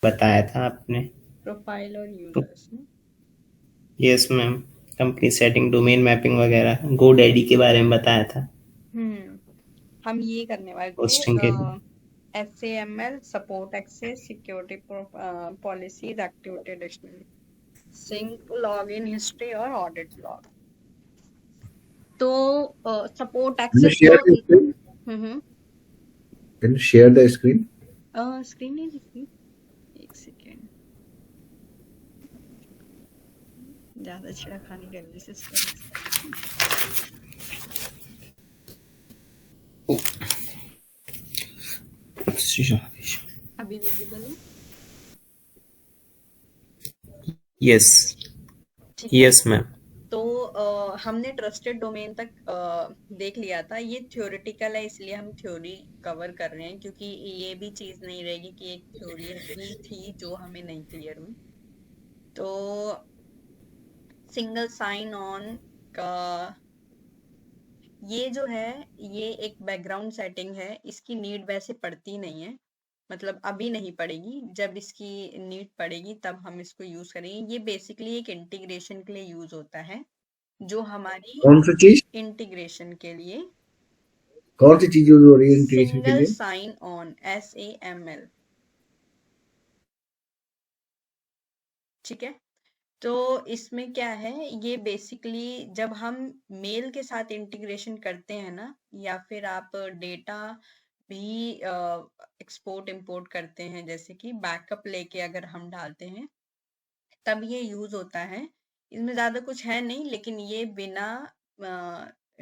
बताया था आपने। प्रोफाइल और यूजर्स ना। Yes ma'am. Company setting, domain mapping वगैरह, गो डैडी के बारे में बताया था। हम ये करने वाले थे, होस्टिंग के लिए। SAML, support access, security policies, activity dictionary, sync, login history और ऑडिट लॉग। तो support Can you access share तो the screen? Hmm Can you share the screen? Screen नहीं दिख रही, एक सेकेंड, ज्यादा छिड़खानी कर दी सिस्टम। अभी विजिबल है? यस। ठीक है। Yes ma'am. तो हमने ट्रस्टेड डोमेन तक देख लिया था। ये थ्योरेटिकल है, इसलिए हम थ्योरी कवर कर रहे हैं, क्योंकि ये भी चीज नहीं रहेगी कि एक थ्योरी भी थी जो हमें नहीं क्लियर हुई। तो सिंगल साइन ऑन का ये जो है, ये एक बैकग्राउंड सेटिंग है, इसकी नीड वैसे पड़ती नहीं है, मतलब अभी नहीं पड़ेगी, जब इसकी नीड पड़ेगी तब हम इसको यूज करेंगे। ये बेसिकली एक इंटीग्रेशन के लिए यूज होता है, जो हमारी कौन सी चीज? इंटीग्रेशन के लिए। कौन सी चीज यूज हो रही है इंटीग्रेशन के सिंगल लिए? Sign on, SAML। ठीक है। तो इसमें क्या है, ये बेसिकली जब हम मेल के साथ इंटीग्रेशन करते हैं ना, या फिर आप डेटा भी एक्सपोर्ट इंपोर्ट करते हैं, जैसे कि बैकअप लेके अगर हम डालते हैं, तब ये यूज होता है। इसमें ज्यादा कुछ है नहीं, लेकिन ये बिना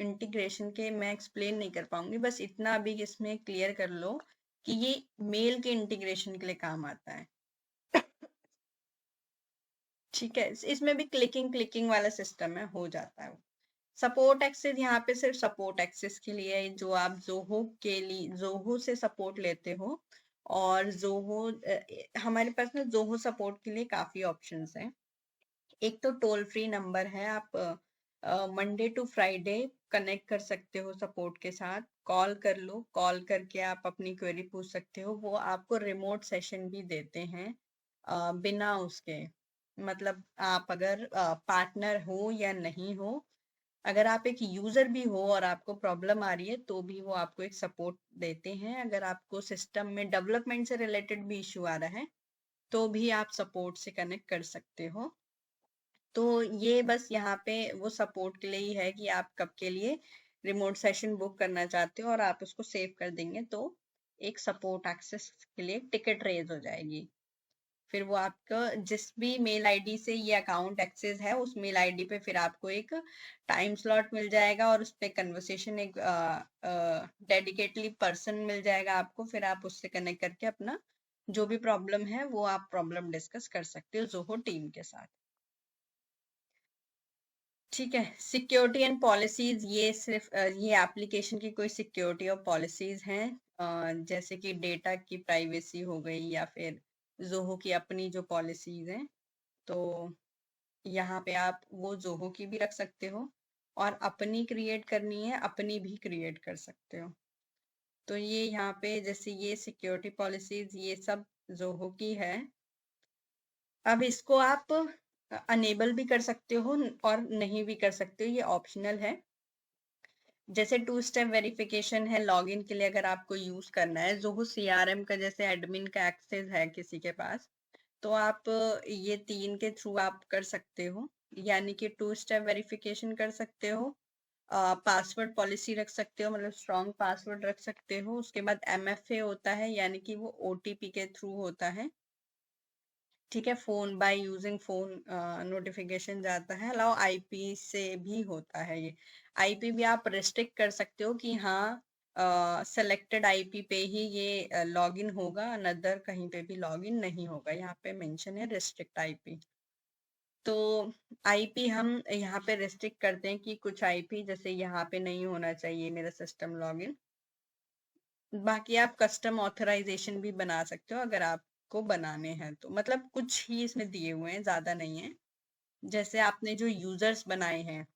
इंटीग्रेशन के मैं एक्सप्लेन नहीं कर पाऊंगी। बस इतना अभी इसमें क्लियर कर लो कि ये मेल के इंटीग्रेशन के लिए काम आता है। ठीक है। इसमें भी क्लिकिंग क्लिकिंग वाला सिस्टम है, हो जाता है वो। सपोर्ट एक्सेस यहाँ पे सिर्फ सपोर्ट एक्सेस के लिए है, जो आप जोहो के लिए जोहो से सपोर्ट लेते हो। और जोहो हमारे पास ना जोहो सपोर्ट के लिए काफी ऑप्शंस हैं। एक तो टोल फ्री नंबर है, आप मंडे टू फ्राइडे कनेक्ट कर सकते हो सपोर्ट के साथ, कॉल कर लो, कॉल करके आप अपनी क्वेरी पूछ सकते हो। वो आपको रिमोट सेशन भी देते हैं बिना उसके, मतलब आप अगर पार्टनर हो या नहीं हो, अगर आप एक यूजर भी हो और आपको प्रॉब्लम आ रही है, तो भी वो आपको एक सपोर्ट देते हैं। अगर आपको सिस्टम में डेवलपमेंट से रिलेटेड भी इशू आ रहा है, तो भी आप सपोर्ट से कनेक्ट कर सकते हो। तो ये बस यहाँ पे वो सपोर्ट के लिए ही है कि आप कब के लिए रिमोट सेशन बुक करना चाहते हो, और आप उसको सेव कर देंगे तो एक सपोर्ट एक्सेस के लिए टिकट रेज हो जाएगी। फिर वो आपका जिस भी मेल आईडी से ये अकाउंट एक्सेस है, उस मेल आईडी पे फिर आपको एक टाइम स्लॉट मिल जाएगा, और उस पे कन्वर्सेशन एक डेडिकेटली पर्सन मिल जाएगा आपको। फिर आप उससे कनेक्ट करके अपना जो भी प्रॉब्लम है वो आप प्रॉब्लम डिस्कस कर सकते हो जोहो टीम के साथ। ठीक है। सिक्योरिटी एंड पॉलिसीज, ये सिर्फ ये एप्लीकेशन की कोई सिक्योरिटी और पॉलिसीज हैं, जैसे कि डेटा की प्राइवेसी हो गई, या फिर जोहो की अपनी जो पॉलिसीज हैं। तो यहाँ पे आप वो जोहो की भी रख सकते हो, और अपनी क्रिएट करनी है अपनी भी क्रिएट कर सकते हो। तो ये यहाँ पे जैसे ये सिक्योरिटी पॉलिसीज ये सब जोहो की है। अब इसको आप अनेबल भी कर सकते हो और नहीं भी कर सकते हो, ये ऑप्शनल है। जैसे 2 स्टेप वेरिफिकेशन है लॉगिन के लिए, अगर आपको यूज करना है जोहो CRM का, जैसे एडमिन का एक्सेस है किसी के पास, तो आप ये 3 के थ्रू आप कर सकते हो। यानी कि 2 स्टेप वेरिफिकेशन कर सकते हो, पासवर्ड पॉलिसी रख सकते हो, मतलब स्ट्रॉन्ग पासवर्ड रख सकते हो। उसके बाद MFA होता है, यानी कि वो OTP के थ्रू होता है। ठीक है। Phone by using phone notification जाता है। अलाउ IP से भी होता है ये। IP भी आप रिस्ट्रिक्ट कर सकते हो कि हाँ सेलेक्टेड IP पे ही ये लॉगिन होगा, अनदर कहीं पे भी लॉगिन नहीं होगा। यहाँ पे मेंशन है रिस्ट्रिक्ट IP। तो IP हम यहाँ पे रिस्ट्रिक्ट करते हैं कि कुछ IP जैसे यहाँ पे नहीं होना चाहिए मेरा सिस्टम लॉगिन। बाकी आप कस्टम ऑथराइजेशन भी बना सकते हो अगर आपको बनाने हैं तो, मतलब कुछ ही इसमें दिए हुए हैं, ज्यादा नहीं है। जैसे आपने जो यूजर्स बनाए हैं,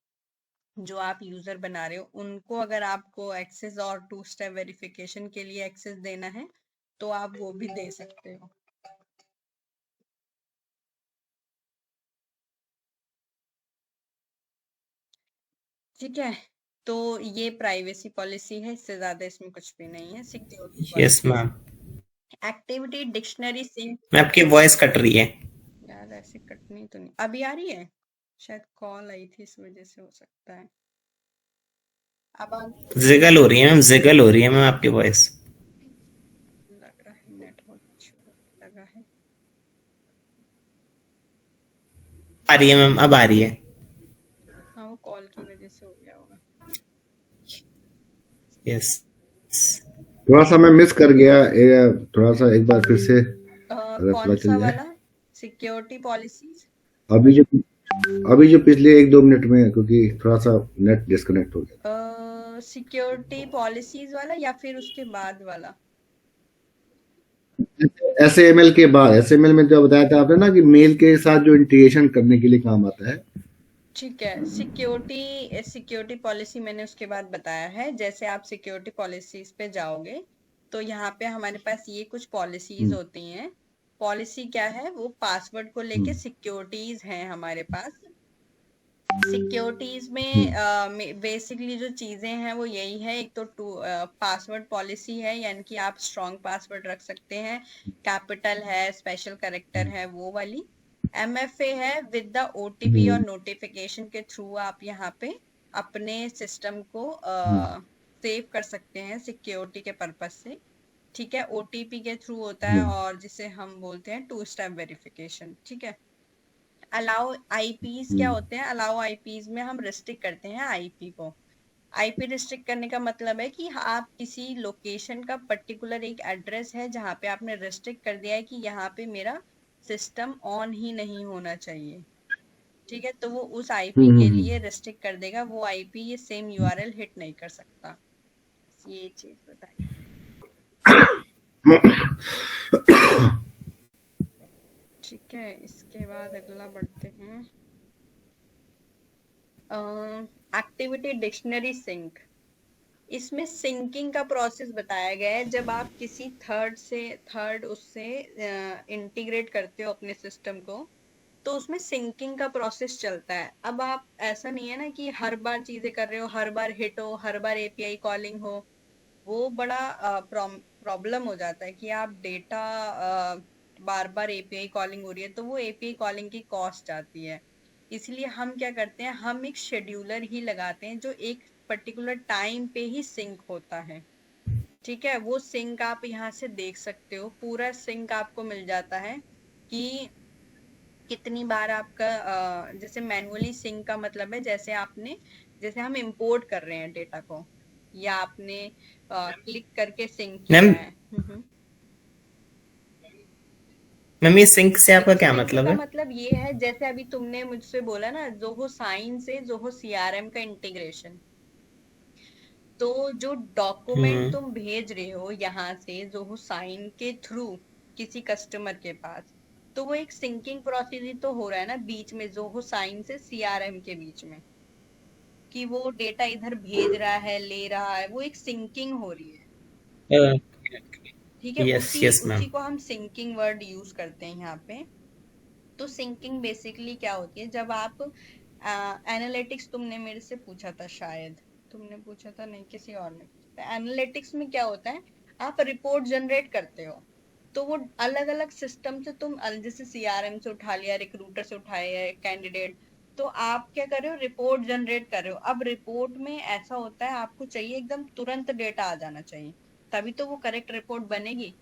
जो आप यूजर बना रहे हो, उनको अगर आपको एक्सेस और 2 स्टेप वेरिफिकेशन के लिए एक्सेस देना है, तो आप वो भी दे सकते हो। ठीक है, तो ये प्राइवेसी पॉलिसी है, इससे ज्यादा इसमें कुछ भी नहीं है। Security yes policy, ma'am. Activity dictionary sync. मैं आपकी वॉइस कट रही है। यार ऐसे कटनी तो नहीं, अभी आ रही है, शायद कॉल आई थी इस वजह से हो सकता है। अब जिगल हो रही है मैम, जिगल हो रही है मैम आपकी वॉइस। लग रहा है नेटवर्क इशू लगा है। आ रही है मैम, अब आ रही है। हाँ, वो कॉल की वजह से हो गया होगा। यस। थोड़ा सा मैं मिस कर गया, थोड़ा सा एक बार फिर से अगर कौन पता सा चल जाए। वाला? Security policies. अभी जो पिछले 1-2 मिनट में, क्योंकि थोड़ा सा नेट डिस्कनेक्ट हो गया। सिक्योरिटी पॉलिसीज वाला या फिर उसके बाद वाला? SAML के बाद, SAML में जो बताया था आपने ना कि मेल के साथ जो इंटीग्रेशन करने के लिए काम आता है। ठीक है, सिक्योरिटी पॉलिसी मैंने उसके बाद बताया है। जैसे आप सिक्योरिटी पॉलिसीज पे जाओगे तो यहाँ पे हमारे पास ये कुछ पॉलिसीज होती हैं। पॉलिसी क्या है? वो पासवर्ड को लेके सिक्योरिटीज हैं हमारे पास। सिक्योरिटीज में बेसिकली जो चीजें हैं वो यही है। एक तो पासवर्ड पॉलिसी है, यानी कि आप स्ट्रॉन्ग पासवर्ड रख सकते हैं, कैपिटल है, स्पेशल कैरेक्टर है, वो वाली। MFA है, विद द OTP और नोटिफिकेशन के थ्रू आप यहाँ पे अपने सिस्टम को सेव कर सकते हैं सिक्योरिटी के पर्पज से। ठीक है, OTP के थ्रू होता है और जिसे हम बोलते हैं 2 स्टेप वेरिफिकेशन। ठीक है, अलाउ आईपीज क्या होते हैं? अलाउ आईपीज में हम रिस्ट्रिक्ट करते हैं आईपी को। आईपी रिस्ट्रिक्ट करने का मतलब है कि आप किसी लोकेशन का पर्टिकुलर एक एड्रेस है जहाँ पे आपने रिस्ट्रिक्ट कर दिया है कि यहाँ पे मेरा सिस्टम ऑन ही नहीं होना चाहिए। ठीक है, तो वो उस आईपी के लिए रिस्ट्रिक्ट कर देगा, वो आईपी ये सेम यूआरएल हिट नहीं कर सकता। ये चीज बताइए। ठीक है, इसके बाद अगला बढ़ते हैं। Activity dictionary sync. इसमें सिंकिंग का प्रोसेस बताया गया है। जब आप किसी थर्ड उससे इंटीग्रेट करते हो अपने सिस्टम को, तो उसमें सिंकिंग का प्रोसेस चलता है। अब आप ऐसा नहीं है ना कि हर बार चीजें कर रहे हो, हर बार हिट हो, हर बार एपीआई कॉलिंग हो। वो बड़ा प्रॉब्लम हो जाता है कि आप डेटा बार बार एपीआई कॉलिंग हो रही है, तो वो एपीआई कॉलिंग की कॉस्ट आती है। इसलिए हम क्या करते हैं, हम एक शेड्यूलर ही लगाते हैं जो एक पर्टिकुलर टाइम पे ही सिंक होता है। ठीक है, वो सिंक आप यहाँ से देख सकते हो, पूरा सिंक आपको मिल जाता है कि कितनी बार आपका जैसे मैनुअली सिंक का मतलब है जैसे हम इंपोर्ट कर रहे हैं डेटा को, या आपने क्लिक करके सिंक मैम, किया है। मैम ये सिंक से आपका क्या सिंक मतलब का है? मतलब ये है, जैसे अभी तुमने मुझसे बोला ना जोहो साइन से जोहो सीआरएम का इंटीग्रेशन। तो जो डॉक्यूमेंट हम्म। तुम भेज रहे हो यहाँ से जोहो साइन के थ्रू किसी कस्टमर के पास, तो वो एक सिंकिंग प्रोसेस ही तो हो रहा है ना बीच में, जोहो साइन से सीआरएम के बीच में, कि वो डेटा इधर भेज रहा है, ले रहा है, वो एक सिंकिंग हो रही है। ठीक है, यस उसी यस मैम। उसी को हम सिंकिंग वर्ड यूज करते हैं यहाँ पे। तो सिंकिंग बेसिकली क्या होती है? जब आप एनालिटिक्स, तुमने मेरे से पूछा था, शायद तुमने पूछा था, नहीं किसी और ने पूछा था। एनालिटिक्स में क्या होता है, आप रिपोर्ट जनरेट करते हो, तो वो अलग अलग सिस्टम से तुम जैसे सीआरएम से उठा लिया, रिक्रूटर से उठाया कैंडिडेट, तो आप क्या कर रहे हो, रिपोर्ट जनरेट कर रहे हो। अब रिपोर्ट में ऐसा होता है, आपको चाहिए एकदम तुरंत डेटा आ जाना चाहिए, तभी तो वो करेक्ट रिपोर्ट बनेगी।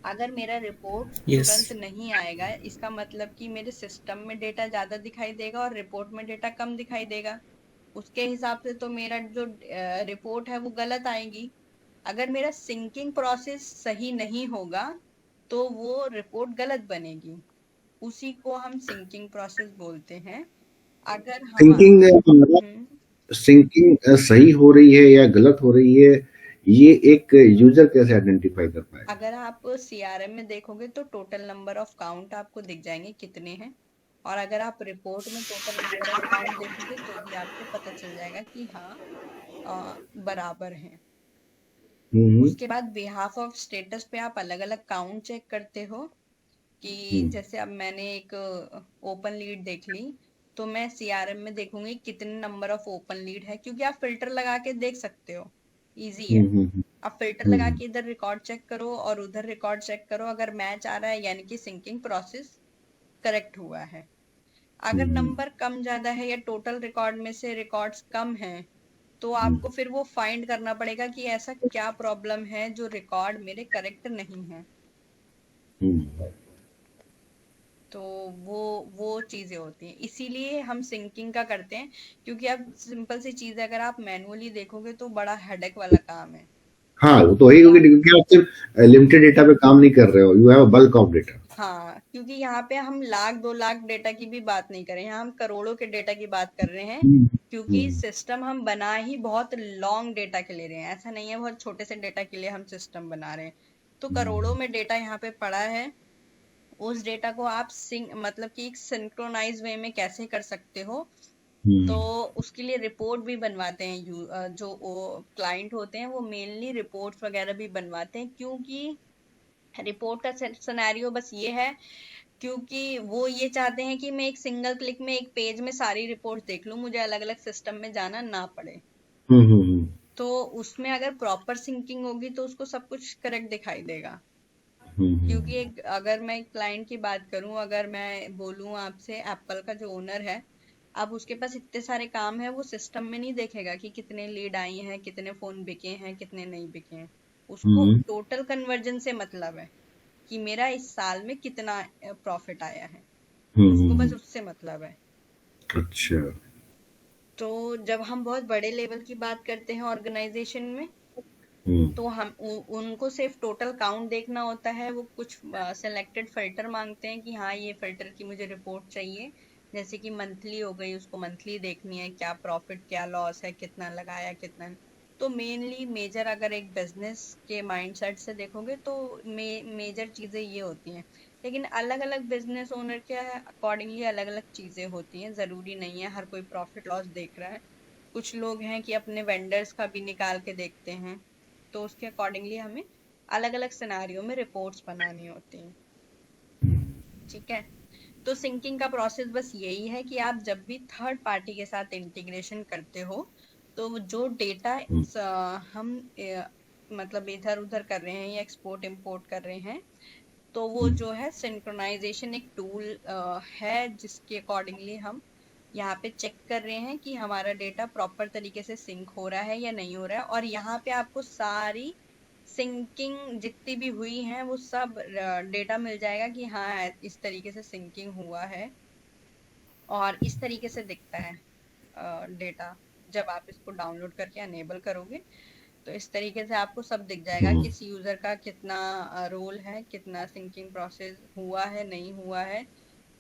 अगर मेरा रिपोर्ट यस। तुरंत नहीं आएगा, इसका मतलब कि मेरे सिस्टम में डेटा ज्यादा दिखाई देगा और रिपोर्ट में डेटा कम दिखाई देगा। उसके हिसाब से तो मेरा जो रिपोर्ट है वो गलत आएगी। अगर मेरा सिंकिंग प्रोसेस सही नहीं होगा तो वो रिपोर्ट गलत बनेगी। उसी को हम सिंकिंग प्रोसेस बोलते हैं। अगर हम हम्म, सिंकिंग सही हो रही है या गलत हो रही है, ये एक यूजर कैसे आइडेंटिफाई कर पाएगा? अगर आप सीआरएम में देखोगे तो टोटल नंबर ऑफ काउंट आपको दिख जाएंगे कितने हैं, और अगर आप रिपोर्ट में टोटल नंबर ऑफ काउंट देखोगे तो भी आपको पता चल जाएगा कि हाँ बराबर हैं। उसके बाद बिहाफ ऑफ स्टेटस पे आप अलग अलग काउंट चेक करते हो, कि जैसे अब मैंने एक ओपन लीड देख ली, तो मैं सीआरएम में देखूंगी कितने नंबर ऑफ ओपन लीड है, क्योंकि आप फिल्टर लगा के देख सकते हो, इजी है। आप फिल्टर लगा के इधर रिकॉर्ड चेक करो और उधर रिकॉर्ड चेक करो, अगर मैच आ रहा है यानी कि सिंकिंग प्रोसेस करेक्ट हुआ है। अगर नंबर कम ज्यादा है या टोटल रिकॉर्ड में से रिकॉर्ड्स कम हैं, तो आपको फिर वो फाइंड करना पड़ेगा कि ऐसा क्या प्रॉब्लम है जो रिकॉर्ड मेरे करेक्ट नहीं है। तो वो चीजें होती हैं, इसीलिए हम सिंकिंग का करते हैं, क्योंकि अब सिंपल सी चीज है, अगर आप मैनुअली देखोगे तो बड़ा हेडेक वाला काम है। हाँ, वो तो है ही, यहाँ क्योंकि आप सिर्फ लिमिटेड डेटा पे काम नहीं कर रहे हो, you have a bulk of data. हाँ, क्योंकि यहाँ पे हम लाख 2 लाख डेटा की भी बात नहीं कर रहे हैं, यहाँ हम करोड़ों के डेटा की बात कर रहे हैं, क्योंकि सिस्टम हम बना ही बहुत लॉन्ग डेटा के ले रहे हैं। ऐसा नहीं है बहुत छोटे से डेटा के लिए हम सिस्टम बना रहे हैं, तो करोड़ों में डेटा यहाँ पे पड़ा है। उस डेटा को आप मतलब कि एक सिंक्रोनाइज वे में कैसे कर सकते हो, तो उसके लिए रिपोर्ट भी बनवाते हैं। जो क्लाइंट होते हैं वो मेनली रिपोर्ट्स वगैरह भी बनवाते हैं, क्योंकि रिपोर्ट का सिनेरियो बस ये है, क्योंकि वो ये चाहते हैं कि मैं एक सिंगल क्लिक में एक पेज में सारी रिपोर्ट देख लूं, मुझे अलग अलग सिस्टम में जाना ना पड़े। तो उसमें अगर प्रॉपर सिंकिंग होगी तो उसको सब कुछ करेक्ट दिखाई देगा। क्योंकि अगर मैं क्लाइंट की बात करूं, अगर मैं बोलूं आपसे, एप्पल का जो ओनर है, अब उसके पास इतने सारे काम है, वो सिस्टम में नहीं देखेगा कि कितने लीड आई हैं, कितने फोन बिके हैं, कितने नहीं बिके हैं। उसको टोटल कन्वर्जन से मतलब है कि मेरा इस साल में कितना प्रॉफिट आया है, उसको बस उससे मतलब है। अच्छा। तो जब हम बहुत बड़े लेवल की बात करते हैं ऑर्गेनाइजेशन में, तो हम उनको सिर्फ टोटल काउंट देखना होता है। वो कुछ सिलेक्टेड फिल्टर मांगते हैं कि हाँ ये फिल्टर की मुझे रिपोर्ट चाहिए, जैसे कि मंथली हो गई, उसको मंथली देखनी है, क्या प्रॉफिट क्या लॉस है, कितना लगाया कितना। तो मेनली मेजर अगर एक बिजनेस के माइंडसेट से देखोगे तो मेजर चीजें ये होती हैं, लेकिन अलग अलग बिजनेस ओनर के अकॉर्डिंगली अलग अलग चीजें होती हैं। जरूरी नहीं है हर कोई प्रॉफिट लॉस देख रहा है, कुछ लोग हैं कि अपने वेंडर्स का भी निकाल के देखते हैं। तो उसके अकॉर्डिंगली हमें अलग अलग सिनेरियो में रिपोर्ट्स बनानी होती हैं। ठीक है, तो सिंकिंग का प्रोसेस बस यही है कि आप जब भी थर्ड पार्टी के साथ इंटीग्रेशन करते हो, तो जो डेटा हम मतलब इधर उधर कर रहे हैं या एक्सपोर्ट इंपोर्ट कर रहे हैं, तो वो जो है सिंक्रोनाइजेशन एक टूल है, जिसके अकॉर्डिंगली हम यहाँ पे चेक कर रहे हैं कि हमारा डेटा प्रॉपर तरीके से सिंक हो रहा है या नहीं हो रहा है। और यहाँ पे आपको सारी सिंकिंग जितनी भी हुई है वो सब डेटा मिल जाएगा कि हाँ इस तरीके से सिंकिंग हुआ है, और इस तरीके से दिखता है डेटा। जब आप इसको डाउनलोड करके अनेबल करोगे तो इस तरीके से आपको सब दिख जाएगा, किस यूजर का कितना रोल है, कितना सिंकिंग प्रोसेस हुआ है नहीं हुआ है।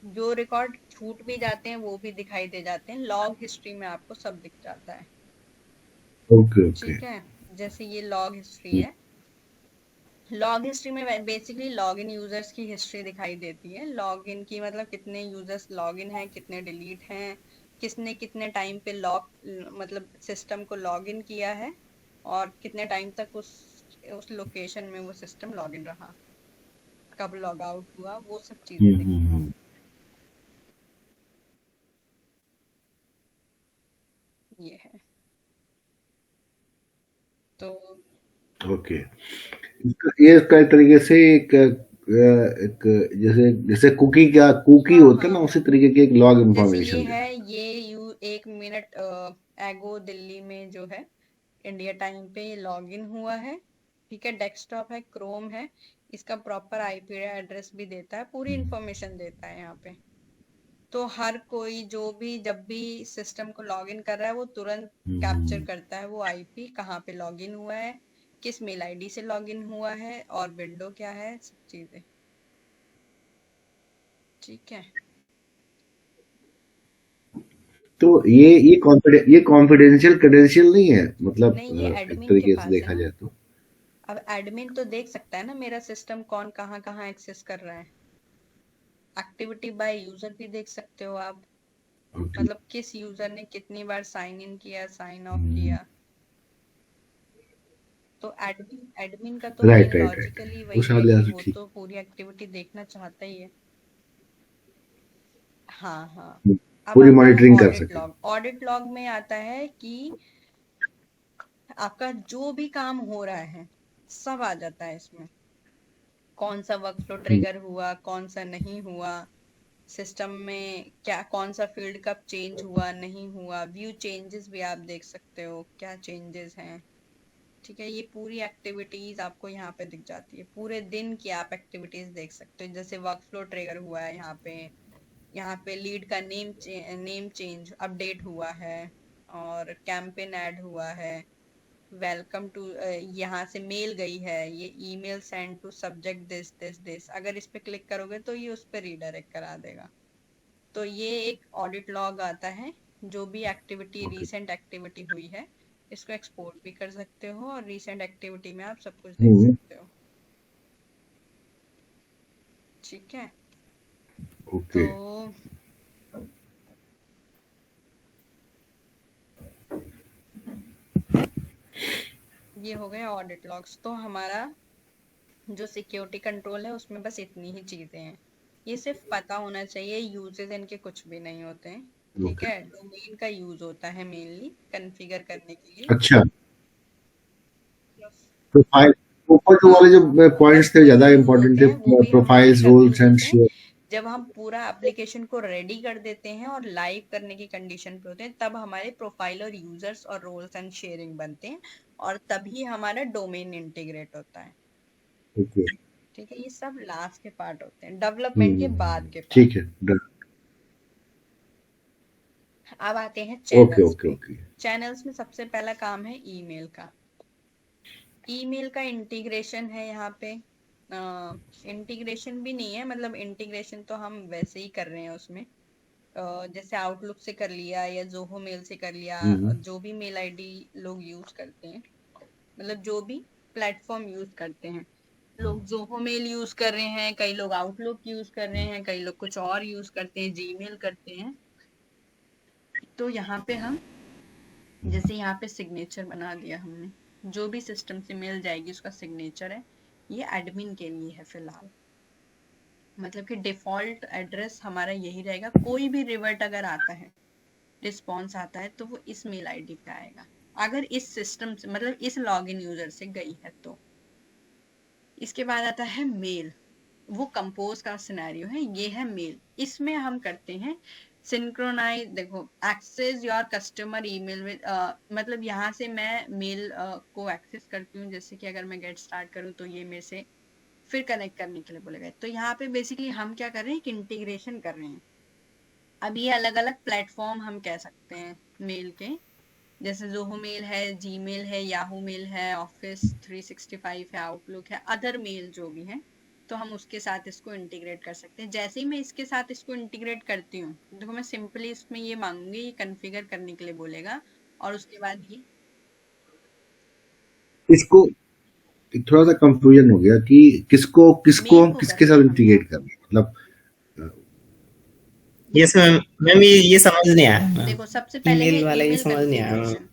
जो रिकॉर्ड छूट भी जाते हैं वो भी दिखाई दे जाते हैं, लॉग हिस्ट्री में आपको सब दिख जाता है। Okay okay. ठीक है, जैसे ये लॉग हिस्ट्री है। लॉग हिस्ट्री में बेसिकली लॉग इन यूजर्स की हिस्ट्री दिखाई देती है। लॉग इन की मतलब कितने यूजर्स लॉग इन हैं, कितने डिलीट हैं, किसने कितने टाइम पे लॉग मतलब सिस्टम को लॉग इन किया है, और कितने टाइम तक उस लोकेशन में वो सिस्टम लॉग इन रहा, कब लॉग आउट हुआ, वो सब चीजें दिखती हैं। ये है तो ओके, ये इसका एक तरीके से एक जैसे जैसे कुकी हाँ होता है हाँ ना, उसी हाँ, तरीके की एक लॉग जैसे ये इंफॉर्मेशन है, देता ये 1 मिनट एगो दिल्ली में जो है इंडिया टाइम पे ये लॉग इन हुआ है। ठीक है, डेस्कटॉप है, क्रोम है, इसका प्रॉपर आईपी एड्रेस भी देता है, पूरी इंफॉर्मेशन देता है यहाँ पे। तो हर कोई जो भी जब भी सिस्टम को लॉग इन कर रहा है वो तुरंत कैप्चर करता है वो आईपी, कहाँ पे लॉग इन हुआ है, किस मेल आईडी से लॉग इन हुआ है, और विंडो क्या है, सब चीजें। ठीक है, तो ये कॉन्फिडेंशियल क्रेडेंशियल नहीं है, मतलब नहीं ये एक एडमिन के तरीके से पास है देखा ना। जाए तो। अब एडमिन तो देख सकता है ना मेरा सिस्टम कौन कहाँ कहाँ एक्सेस कर रहा है। एक्टिविटी बाय यूजर भी देख सकते हो आप, ओके। मतलब किस यूजर ने कितनी बार साइन इन किया, साइन ऑफ किया। तो एडमिन एडमिन का तो main right right right, logically उस वही है कि लिहाज से वो ठीक। तो पूरी एक्टिविटी देखना चाहता ही है। हाँ हाँ, अब पूरी आता है मॉनिटरिंग कर ऑडिट सके। लॉग। ऑडिट लॉग में आता है कि आपका जो भी काम हो रहा है सब आ जाता है इसमें। कौन सा वर्कफ्लो ट्रिगर हुआ, कौन सा नहीं हुआ, सिस्टम में क्या कौन सा फील्ड कब चेंज हुआ नहीं हुआ, व्यू चेंजेस भी आप देख सकते हो क्या चेंजेस हैं। ठीक है, ये पूरी एक्टिविटीज आपको यहाँ पे दिख जाती है, पूरे दिन की आप एक्टिविटीज देख सकते हो। जैसे वर्कफ्लो ट्रिगर हुआ है यहाँ पे लीड का नेम चेंज अपडेट हुआ है, और कैंपेन ऐड हुआ है, वेलकम टू यहाँ से मेल गई है, ये email send to subject this this this, अगर इस पे क्लिक करोगे तो ये उस पर रीडायरेक्ट करा देगा। तो ये एक ऑडिट लॉग आता है, जो भी एक्टिविटी ओके। रीसेंट एक्टिविटी हुई है इसको एक्सपोर्ट भी कर सकते हो, और रीसेंट एक्टिविटी में आप सब कुछ देख सकते हो। ठीक है, तो ओके। ये हो गया ऑडिट लॉग्स। तो हमारा जो सिक्योरिटी कंट्रोल है उसमें बस इतनी ही चीजें हैं, ये सिर्फ पता होना चाहिए। यूजेस इनके कुछ भी नहीं होते हैं। ठीक ओके। है, डोमेन का यूज होता है मेनली कॉन्फ़िगर करने के लिए। अच्छा, प्रोफ- प्रोफाइल, ऊपर जो हाँ वाले हाँ, जो पॉइंट्स थे पर्सनल ज्यादा यूज इंपॉर्टेंट होते थे, हैं, वो भी हम प्रोफाइल्स, तभी रोल्स करते एंड होते हैं शेयर। जब हम पूरा एप्लीकेशन को रेडी कर देते हैं और लाइव करने की कंडीशन पे होते हैं, तब हमारे प्रोफाइल और यूजर्स और रोल्स एंड शेयरिंग बनते हैं, और तभी हमारा डोमेन इंटीग्रेट होता है। ओके। ठीक है, ये सब लास्ट के पार्ट होते हैं, डेवलपमेंट के बाद के पार्ट। ठीक है, डन। अब आते हैं ओके चैनल्स ओके पे। ओके। चैनल्स में सबसे पहला काम है ईमेल का। ईमेल का इंटीग्रेशन है यहाँ पे। इंटीग्रेशन भी नहीं है, मतलब इंटीग्रेशन तो हम वैसे ही कर रहे हैं उसमें। जैसे आउटलुक से कर लिया या जोहो मेल से कर लिया, जो भी मेल आईडी लोग यूज करते हैं, मतलब जो भी प्लेटफॉर्म यूज करते हैं, लोग जोहो मेल यूज कर रहे हैं, कई लोग आउटलुक यूज कर रहे हैं, कई लोग कुछ और यूज करते हैं, जीमेल करते हैं। तो यहाँ पे हम जैसे यहाँ पे सिग्नेचर बना दिया हमने, जो भी सिस्टम से मिल जाएगी उसका सिग्नेचर है, ये एडमिन के लिए है फिलहाल। मतलब कि डिफॉल्ट एड्रेस हमारा यही रहेगा, कोई भी रिवर्ट अगर आता है, रिस्पॉन्स आता है, तो वो इस मेल आईडी पे आएगा, अगर इस सिस्टम से मतलब इस लॉगिन यूजर से गई है तो। इसके बाद आता है मेल, वो कंपोज का सिनेरियो है, ये है मेल। इसमें हम करते हैं सिंक्रोनाइज, देखो access your customer email with, मतलब यहाँ से मैं मेल को एक्सेस करती हूँ। जैसे कि अगर मैं गेट स्टार्ट करूँ तो ये मेरे से फिर कनेक्ट करने के लिए बोलेगा। तो यहाँ पे बेसिकली हम क्या कर रहे हैं, कि इंटीग्रेशन कर रहे हैं। अब ये अलग अलग प्लेटफॉर्म हम कह सकते हैं मेल के, जैसे जोहो मेल है, जीमेल है, याहू मेल है, ऑफिस 365 है, आउटलुक है, अदर मेल जो भी है, तो हम उसके साथ इसको इंटीग्रेट कर सकते हैं। जैसे ही मैं इसके साथ इसको इंटीग्रेट करती हूँ, देखो मैं सिंपली इसमें ये मांगूंगी, ये कॉन्फ़िगर करने के लिए बोलेगा, और उसके बाद ये इसको थोड़ा सा कंफ्यूजन हो गया कि किसको किसको मेल हम को कर किसके रहे हैं साथ हम यहाँ इंटीग्रेट पे। कर रहे हैं, मतलब। यस मैम, मैम ये समझ नहीं आया मैम, देखो सबसे पहले है ईमेल वाला ये ईमेल समझ नहीं आया मैम। कॉन्फ़िगरेशन।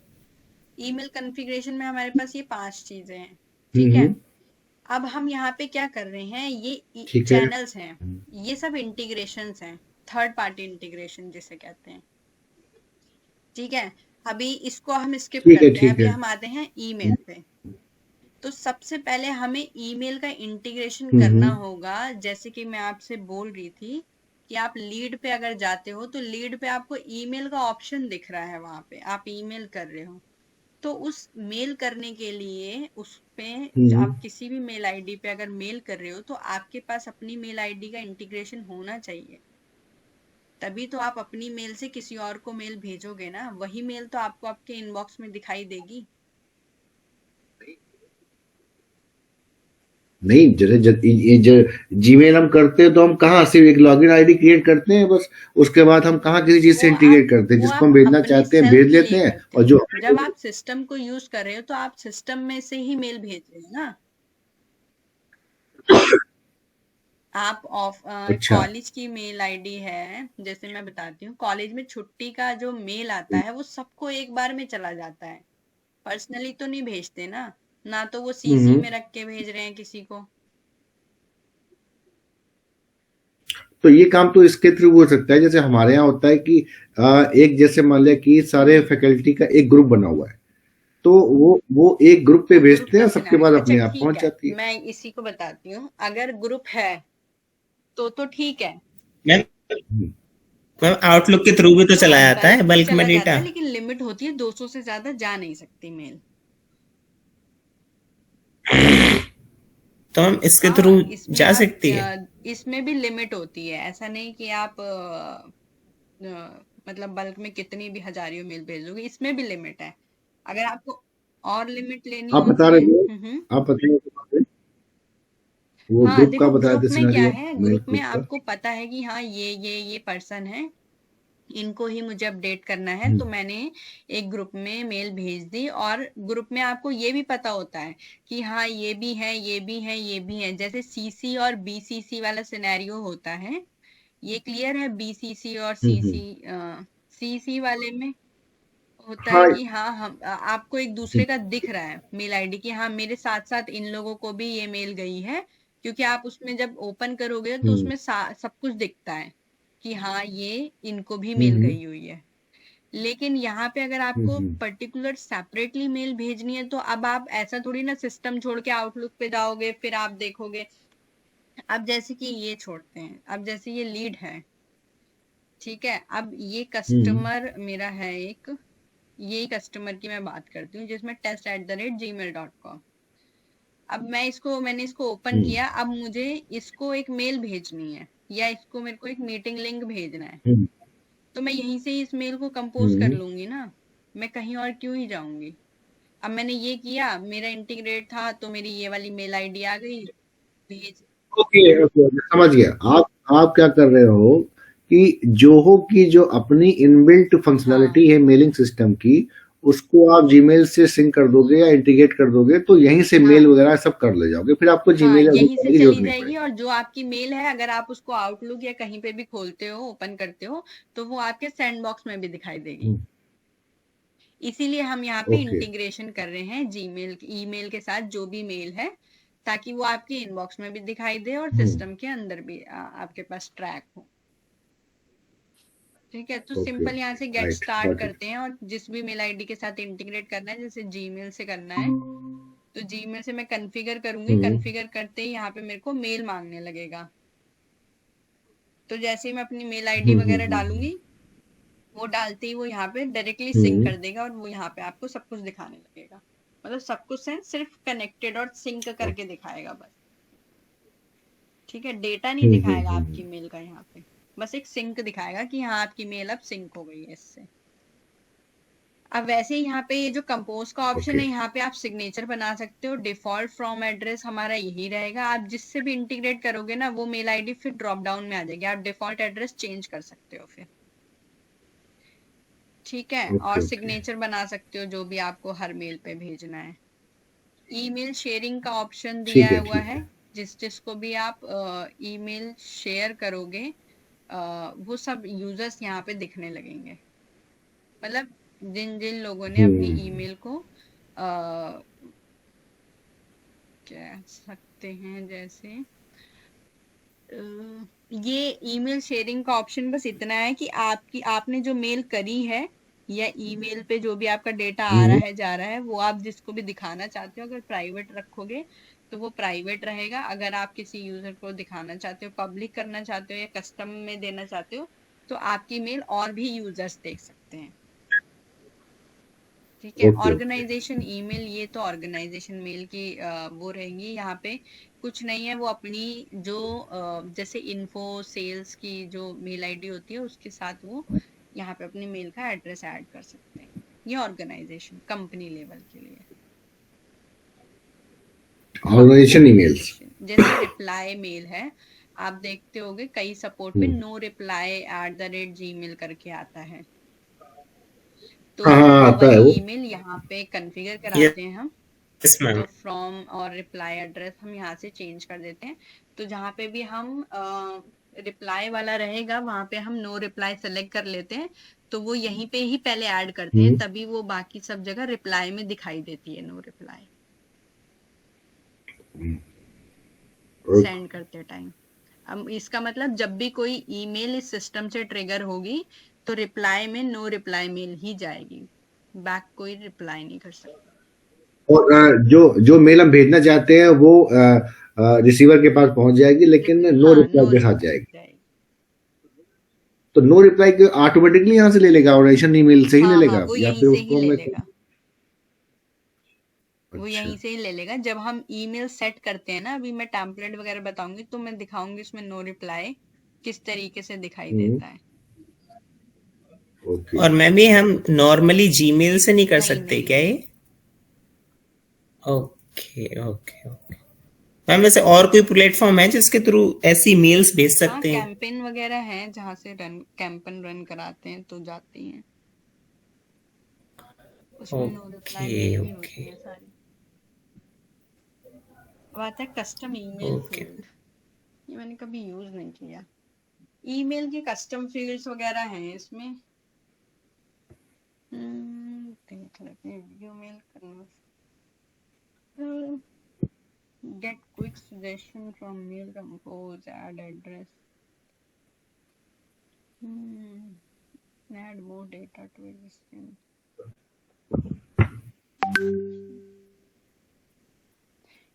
ईमेल कॉन्फ़िगरेशन में हमारे पास ये 5 चीजें हैं। ठीक है, हम्म। अब हम यहाँ पे क्या कर रहे हैं, ये ठीक है। चैनल्स हैं, ये सब इंटीग्रेशंस हैं, थर्ड पार्टी इंटीग्रेशन जिसे कहते हैं। ठीक है, अभी इसको हम स्किप ठीक है। करते हैं, ठीक अभी है। हम आते हैं ईमेल पे। तो सबसे पहले हमें ईमेल का इंटीग्रेशन करना हम्म। होगा। जैसे कि मैं आपसे बोल रही थी कि आप लीड पे अगर जाते हो तो लीड पे आपको ईमेल का ऑप्शन दिख रहा है, वहां पे आप ईमेल कर रहे हो। तो उस मेल करने के लिए उस पे आप किसी भी मेल आईडी पे अगर मेल कर रहे हो तो आपके पास अपनी मेल आईडी का इंटीग्रेशन होना चाहिए, तभी तो आप अपनी मेल से किसी और को मेल भेजोगे ना, वही मेल तो आपको आपके इनबॉक्स में दिखाई देगी। नहीं, जैसे ये जो जीमेल हम करते हैं तो हम कहाँ सिर्फ एक लॉगिन आईडी क्रिएट करते हैं बस, उसके बाद हम कहाँ किसी चीज से इंटीग्रेट करते हैं, वो जिसको आप हम भेजना अपने चाहते हैं सेल्फ भेज के लेते लिए हैं, करते और हो। जो जब आप सिस्टम को यूज कर रहे हो तो आप सिस्टम में से ही मेल भेज रहे हो ना। आप ऑफ अच्छा। कॉलेज की मेल आईडी है, जैसे मैं बताती हूँ, कॉलेज में छुट्टी का जो मेल आता है वो सबको एक बार में चला जाता है, पर्सनली तो नहीं भेजते ना, ना तो वो सीसी हम्म। में रख के भेज रहे हैं किसी को। तो ये काम तो इसके थ्रू हो सकता है, जैसे हमारे यहाँ होता है कि एक जैसे मान लिया कि सारे फैकल्टी का एक ग्रुप बना हुआ है, तो वो एक ग्रुप पे ग्रुप भेजते हैं का और सबके सिनेरियो, बाद अच्छा अपने आप ठीक पहुंच है, जाती है। मैं इसी को बताती हूँ। अगर ग्रुप है तो ठीक है। मैम हम्म, मैम आउटलुक के थ्रू भी तो चला हाँ, जाता है बल्क में बल्क में चला जाता डेटा। है, लेकिन लिमिट होती है, 200 से ज्यादा जा नहीं सकती मेल। तो हम इसके थ्रू हाँ, इसमें जा आप सकती है। इसमें भी लिमिट होती है, ऐसा नहीं कि आप मतलब बल्क में कितनी भी हजारियों मेल भेज दोगे, इसमें भी लिमिट है। अगर आपको और लिमिट लेनी आप बता होती रहे है। थे, आप बताइए, वो हाँ, ग्रुप का देखो बताए ग्रुप थे में क्या सिनेरियो, है, मेल ग्रुप में ग्रुप का। आपको पता है कि हाँ ये पर्सन है, इनको ही मुझे अपडेट करना है, हम्म, तो मैंने एक ग्रुप में मेल भेज दी। और ग्रुप में आपको ये भी पता होता है कि हाँ ये भी है, ये भी है, ये भी है। जैसे सीसी और बीसीसी वाला सिनेरियो होता है, ये क्लियर है। बीसीसी और हम्म। सीसी, सीसी वाले में होता है हाँ। कि हाँ हम आपको एक दूसरे का दिख रहा है मेल आईडी कि हाँ मेरे साथ साथ इन लोगों को भी ये मेल गई है, क्योंकि आप उसमें जब ओपन करोगे तो हम्म, उसमें सब कुछ दिखता है कि हाँ ये इनको भी मेल हम्म, गई हुई है। लेकिन यहाँ पे अगर आपको हम्म, पर्टिकुलर सेपरेटली मेल भेजनी है, तो अब आप ऐसा थोड़ी ना सिस्टम छोड़ के आउटलुक पे जाओगे फिर आप देखोगे। अब जैसे कि ये छोड़ते हैं, अब जैसे ये लीड है, ठीक है, अब ये हम्म, कस्टमर मेरा है एक, यही कस्टमर की मैं बात करती हूँ जिसमें test@gmail.com। अब मैंने इसको ओपन हम्म, किया, अब मुझे इसको एक मेल भेजनी है या इसको मेरे को एक मीटिंग लिंक भेजना है, हम्म, तो मैं यहीं से ही इस मेल को कंपोज कर हम्म। लूंगी ना, मैं कहीं और क्यों ही जाऊंगी। अब मैंने ये किया, मेरा इंटीग्रेट था, तो मेरी ये वाली मेल आईडी आ गई, भेज। ओके ओके ओके, समझ गया। आप क्या कर रहे हो कि जोहो की जो अपनी इनबिल्ट हाँ फंक्शनैलिटी है मेलिंग सिस्टम की, उसको आप जीमेल से सिंक कर दोगे या इंटीग्रेट कर दोगे, तो यहीं से मेल हाँ वगैरह सब कर ले जाओगे, फिर आपको हाँ, जीमेल या यहीं से करने की जरूरत चली नहीं जाएगी। पड़ेगी। और जो आपकी मेल है, अगर आप उसको आउटलुक या कहीं पे भी खोलते हो, ओपन करते हो, तो वो आपके सैंड बॉक्स में भी दिखाई देगी। इसीलिए हम यहाँ पे ओके इंटीग्रेशन कर रहे हैं जीमेल, ईमेल के साथ जो भी मेल है, ताकि वो आपके इनबॉक्स में भी दिखाई दे और सिस्टम के अंदर भी आपके पास ट्रैक हो। ठीक है, तो ओके सिंपल यहाँ ओके, से get right, start got it. करते हैं, और जिस भी मेल आईडी के साथ इंटीग्रेट करना है, जैसे जीमेल से करना है, तो जीमेल से मैं कॉन्फ़िगर करूंगी, हम्म, कॉन्फ़िगर करते ही यहाँ पे मेरे को मेल मांगने लगेगा। तो जैसे ही मैं अपनी मेल आईडी वगैरह हम्म, डालूंगी, वो डालते ही वो यहाँ पे डायरेक्टली सिंक हम्म, कर देगा, और वो यहाँ पे आपको सब कुछ दिखाने लगेगा। मतलब सब कुछ है, सिर्फ कनेक्टेड और सिंक करके दिखाएगा बस। ठीक है, डेटा नहीं हम्म, दिखाएगा आपकी मेल का यहाँ पे, बस एक सिंक दिखाएगा कि हाँ आपकी मेल अब सिंक हो गई है इससे। अब वैसे ही यहाँ पे ये जो कंपोज का ऑप्शन ओके है, यहाँ पे आप सिग्नेचर बना सकते हो। डिफॉल्ट फ्रॉम एड्रेस हमारा यही रहेगा, आप जिससे भी इंटीग्रेट करोगे ना, वो मेल आईडी फिर ड्रॉप डाउन में आ जाएगी, आप डिफॉल्ट एड्रेस चेंज कर सकते हो फिर। ठीक है, और ओके ओके, सिग्नेचर बना सकते हो जो भी आपको हर मेल पे भेजना है। ईमेल शेयरिंग का ऑप्शन दिया हुआ ठीक है, है। जिसको भी आप ईमेल शेयर करोगे, वो सब यूजर्स यहाँ पे दिखने लगेंगे। मतलब जिन जिन लोगों ने अपनी हम्म, ईमेल को आ, कह सकते हैं, जैसे ये ईमेल शेयरिंग का ऑप्शन बस इतना है कि आपने जो मेल करी है, या ईमेल पे जो भी आपका डेटा आ रहा हम्म, है जा रहा है, वो आप जिसको भी दिखाना चाहते हो, अगर प्राइवेट रखोगे तो वो प्राइवेट रहेगा। अगर आप किसी यूजर को दिखाना चाहते हो, पब्लिक करना चाहते हो, या कस्टम में देना चाहते हो, तो आपकी मेल और भी यूजर्स देख सकते हैं। ठीक है, ओके ओके, ऑर्गेनाइजेशन ईमेल, ये तो ऑर्गेनाइजेशन मेल की वो रहेंगी। यहाँ पे कुछ नहीं है, वो अपनी जो जैसे इन्फो सेल्स की जो मेल आईडी होती है, उसके साथ वो यहाँ पे अपनी मेल का एड्रेस ऐड कर सकते हैं। ये ऑर्गेनाइजेशन कंपनी लेवल के लिए। हाँ, ऑर्गेनाइजेशन ईमेल्स। ऑर्गेनाइजेशन जैसे रिप्लाई मेल है, आप देखते होगे कई सपोर्ट पे नो रिप्लाई @gmail करके आता है, तो हाँ हाँ, वो आता वाली है वो। ईमेल यहाँ पे कॉन्फ़िगर कराते हैं हम। Yes ma'am. तो फ्रॉम और रिप्लाई एड्रेस हम यहाँ से चेंज कर देते हैं। तो जहाँ पे भी हम रिप्लाई वाला रहेगा, वहाँ पे हम नो रिप्लाई सेलेक्ट कर लेते हैं, तो वो यहीं पे ही पहले ऐड करते हैं, हम्म, तभी वो बाकी सब जगह रिप्लाई में दिखाई देती है नो रिप्लाई ओके सेंड करते टाइम। अब इसका मतलब जब भी कोई ईमेल इस सिस्टम से ट्रिगर होगी तो रिप्लाई में नो रिप्लाई मेल ही जाएगी, बैक कोई रिप्लाई नहीं कर सकता। और जो जो मेल हम भेजना चाहते हैं वो रिसीवर के पास पहुंच जाएगी, लेकिन नो हाँ, रिप्लाई नो के साथ रिप्लाई जाएगी। जाएगी। तो नो रिप्लाई के ऑटोमेटिकली यहाँ से ले लेगा, ऑर्गेनाइजेशन ईमेल से ही ले हाँ हाँ, लेगा, वो या यहीं फिर से ही उसको ले मैं? लेगा, वो अच्छा। यहीं से ही ले लेगा। जब हम ईमेल सेट करते हैं ना, अभी मैं टेम्पलेट वगैरह बताऊंगी तो मैं दिखाऊंगी उसमें नो रिप्लाई किस तरीके से दिखाई हम्म। देता है। ओके। और मैम ये हम नॉर्मली जीमेल से नहीं कर नहीं सकते नहीं क्या नहीं, ये? Okay okay okay. मैम वैसे और कोई प्लेटफॉर्म है जिसके थ्रू ऐसी मेल्स भेज हाँ सकते हैं? कैंपेन वगैरह है जहाँ से कैंपेन रन कराते हैं तो जाती हैं, उसमें नो रिप्लाई ओके मेल ही होती ओके है सारी। अब आता है कस्टम ईमेल ओके। फील्ड, ये मैंने कभी यूज नहीं किया। ईमेल के कस्टम फील्ड्स वगैरह हैं इसमें। देख लेते हैं, view mail convert, get quick suggestion from mail compose, add address, add more data to existing।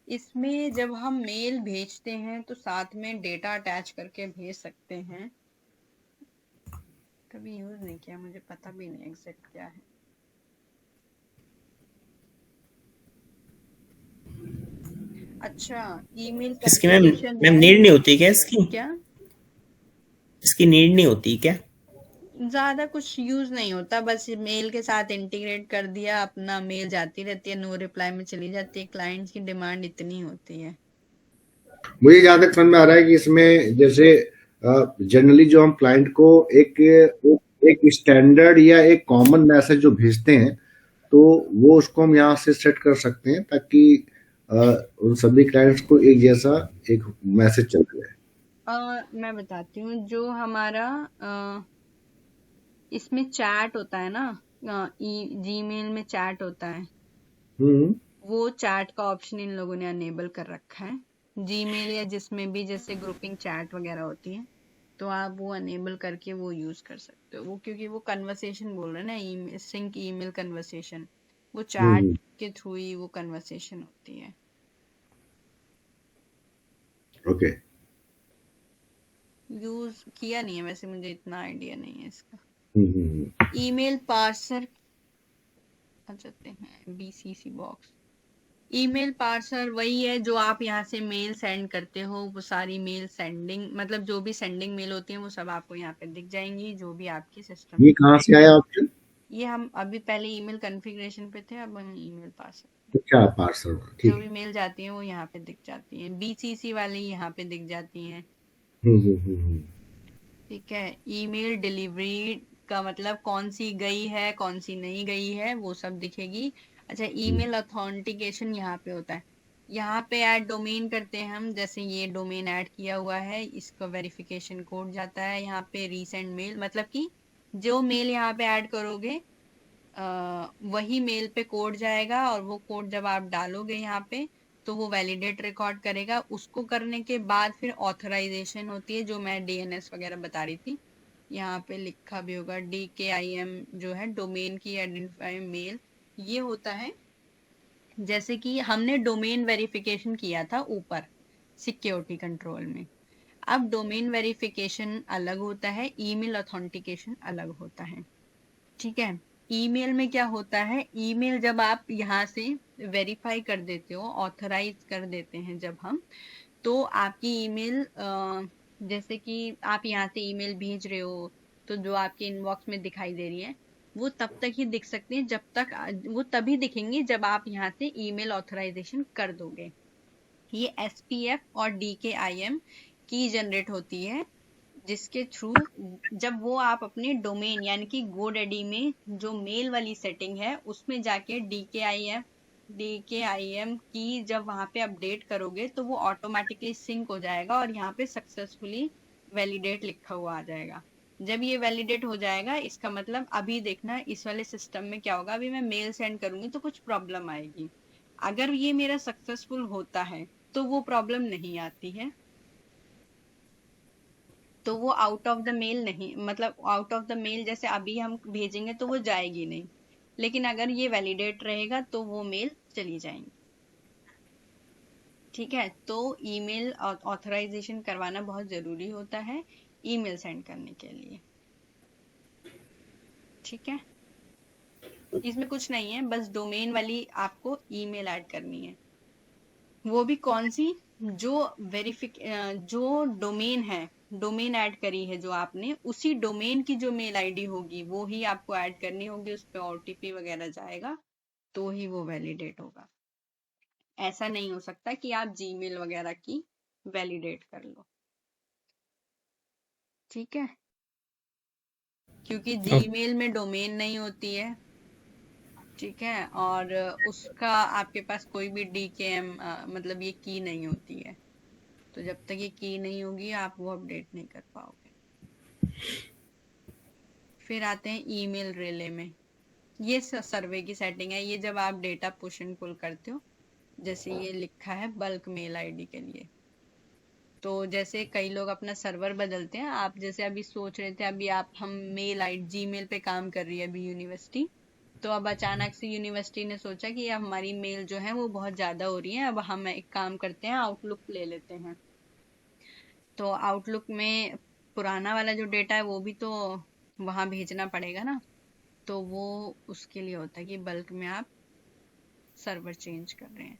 इसमें जब हम मेल भेजते हैं तो साथ में डेटा अटैच करके भेज सकते हैं, कभी यूज नहीं किया, मुझे पता भी नहीं एग्जैक्ट क्या है। अच्छा, ईमेल इसकी मैम कॉन्फ़िगरेशन मैम है। नीड नहीं होती क्या इसकी? क्या? इसकी नीड नहीं होती क्या? ज्यादा कुछ यूज नहीं होता, बस मेल के साथ इंटीग्रेट कर दिया, अपना मेल जाती रहती है, नो रिप्लाई में चली जाती है। क्लाइंट की डिमांड इतनी होती है। मुझे जहां तक समझ में आ रहा है कि इसमें जैसे जनरली जो हम क्लाइंट को एक स्टैंडर्ड या एक कॉमन मैसेज जो भेजते हैं, तो वो उसको हम यहाँ से सेट कर सकते हैं ताकि अ, उन सभी क्लाइंट्स को एक जैसा एक मैसेज चल जाए। मैं बताती हूँ, जो हमारा इसमें चैट होता है ना, जीमेल में चैट होता है, हम्म। वो चैट का ऑप्शन इन लोगों ने अनेबल कर रखा है। जीमेल या जिसमें भी जैसे ग्रुपिंग चैट वगैरह होती है तो आप वो अनेबल करके वो यूज कर सकते हो। वो क्योंकि वो कन्वर्सेशन बोल रहे हैं ना, सिंक ईमेल कन्वर्सेशन, वो हम्म। चैट के थ्रू ही वो कन्वर्सेशन होती है। ओके। यूज किया नहीं है वैसे, मुझे इतना आइडिया नहीं है इसका। हम्म। ईमेल पार्सर आ जाते हैं, बीसीसी बॉक्स। ईमेल पार्सर वही है जो आप यहाँ से मेल सेंड करते हो, वो सारी मेल सेंडिंग, मतलब जो भी सेंडिंग मेल होती है वो सब आपको यहाँ पे दिख जाएंगी, जो भी आपकी सिस्टम ये में। कहाँ से आया ऑप्शन? ये हम अभी पहले ईमेल कॉन्फ़िगरेशन पे थे, अब हम ईमेल पार्सर, अच्छा, पार्सल, जो ठीक भी है। मेल जाती है वो यहाँ पे दिख जाती है। बीसीसी वाली यहाँ पे दिख जाती हैं। हम्म। ठीक है, ईमेल डिलीवरी का मतलब कौन सी गई है कौन सी नहीं गई है वो सब दिखेगी। अच्छा, ईमेल ऑथेंटिकेशन यहाँ पे होता है, यहाँ पे ऐड डोमेन करते हैं हम, जैसे ये डोमेन ऐड किया हुआ है, इसका वेरिफिकेशन कोड जाता है यहाँ पे। रीसेंट मेल मतलब कि जो मेल यहाँ पे ऐड करोगे वही मेल पे कोड जाएगा, और वो कोड जब आप डालोगे यहाँ पे तो वो वैलिडेट रिकॉर्ड करेगा। उसको करने के बाद फिर ऑथराइजेशन होती है, जो मैं डीएनएस वगैरह बता रही थी, यहाँ पे लिखा भी होगा। DKIM जो है डोमेन की आइडेंटिफाई मेल, ये होता है जैसे कि हमने डोमेन वेरिफिकेशन किया था ऊपर सिक्योरिटी कंट्रोल में। अब डोमेन वेरिफिकेशन अलग होता है, ईमेल ऑथेंटिकेशन अलग होता है। ठीक है, ईमेल में क्या होता है, ईमेल जब आप यहाँ से वेरीफाई कर देते हो, ऑथराइज कर देते हैं जब हम, तो आपकी ईमेल जैसे कि आप यहाँ से ईमेल भेज रहे हो तो जो आपके इनबॉक्स में दिखाई दे रही है वो तब तक ही दिख सकती है, जब तक वो तभी दिखेंगी जब आप यहाँ से ईमेल ऑथराइजेशन कर दोगे। ये SPF और DKIM की जनरेट होती है, जिसके थ्रू जब वो आप अपने डोमेन यानी कि GoDaddy में जो मेल वाली सेटिंग है उसमें जाके DKIM की जब वहां पे अपडेट करोगे तो वो ऑटोमेटिकली सिंक हो जाएगा और यहाँ पे सक्सेसफुली वैलिडेट लिखा हुआ आ जाएगा। जब ये वैलिडेट हो जाएगा इसका मतलब अभी देखना इस वाले सिस्टम में क्या होगा, अभी मैं मेल सेंड करूंगी तो कुछ प्रॉब्लम आएगी। अगर ये मेरा सक्सेसफुल होता है तो वो प्रॉब्लम नहीं आती है। तो वो आउट ऑफ द मेल नहीं, मतलब आउट ऑफ द मेल जैसे अभी हम भेजेंगे तो वो जाएगी नहीं, लेकिन अगर ये वैलिडेट रहेगा तो वो मेल चली जाएंगी। ठीक है, तो ईमेल ऑथराइजेशन करवाना बहुत जरूरी होता है ईमेल सेंड करने के लिए। ठीक है, इसमें कुछ नहीं है, बस डोमेन वाली आपको ईमेल ऐड करनी है। वो भी कौन सी, जो जो डोमेन है, डोमेन ऐड करी है जो आपने, उसी डोमेन की जो मेल आईडी होगी वो ही आपको ऐड करनी होगी, उस पर ओटीपी वगैरह जाएगा तो ही वो वैलिडेट होगा। ऐसा नहीं हो सकता कि आप जीमेल वगैरह की वैलिडेट कर लो। ठीक है, क्योंकि जीमेल में डोमेन नहीं होती है। ठीक है, और उसका आपके पास कोई भी डीकेएम मतलब ये की नहीं होती है, तो जब तक ये की नहीं होगी आप वो अपडेट नहीं कर पाओगे। फिर आते हैं ईमेल रिले में। ये सर्वे की सेटिंग है, ये जब आप डेटा पुश एंड पुल करते हो, जैसे ये लिखा है बल्क मेल आईडी के लिए। तो जैसे कई लोग अपना सर्वर बदलते हैं, आप जैसे अभी सोच रहे थे, अभी आप हम मेल आईडी जीमेल पे काम कर रही है अभी यूनिवर्सिटी, तो अब अचानक से यूनिवर्सिटी ने सोचा कि अब हमारी मेल जो है वो बहुत ज्यादा हो रही है, अब हम एक काम करते हैं आउटलुक ले लेते हैं। तो आउटलुक में पुराना वाला जो डेटा है वो भी तो वहां भेजना पड़ेगा ना, तो वो उसके लिए होता है कि बल्क में आप सर्वर चेंज कर रहे हैं,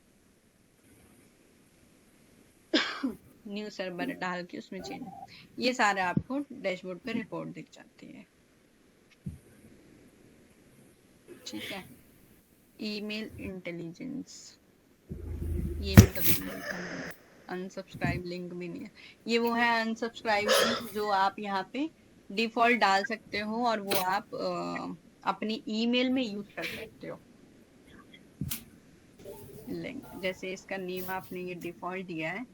न्यू सर्वर डाल के उसमें चेंज। ये सारे आपको डैशबोर्ड पे रिपोर्ट दिख जाती है। ठीक है, ईमेल इंटेलिजेंस, ये भी कभी नहीं था मैंने, अनसब्सक्राइब लिंक भी नहीं है। ये वो है अनसब्सक्राइब लिंक जो आप यहाँ पे डिफॉल्ट डाल सकते हो और वो आप अपनी ईमेल में यूज कर सकते हो लिंक। जैसे इसका नेम आपने ये डिफॉल्ट दिया है,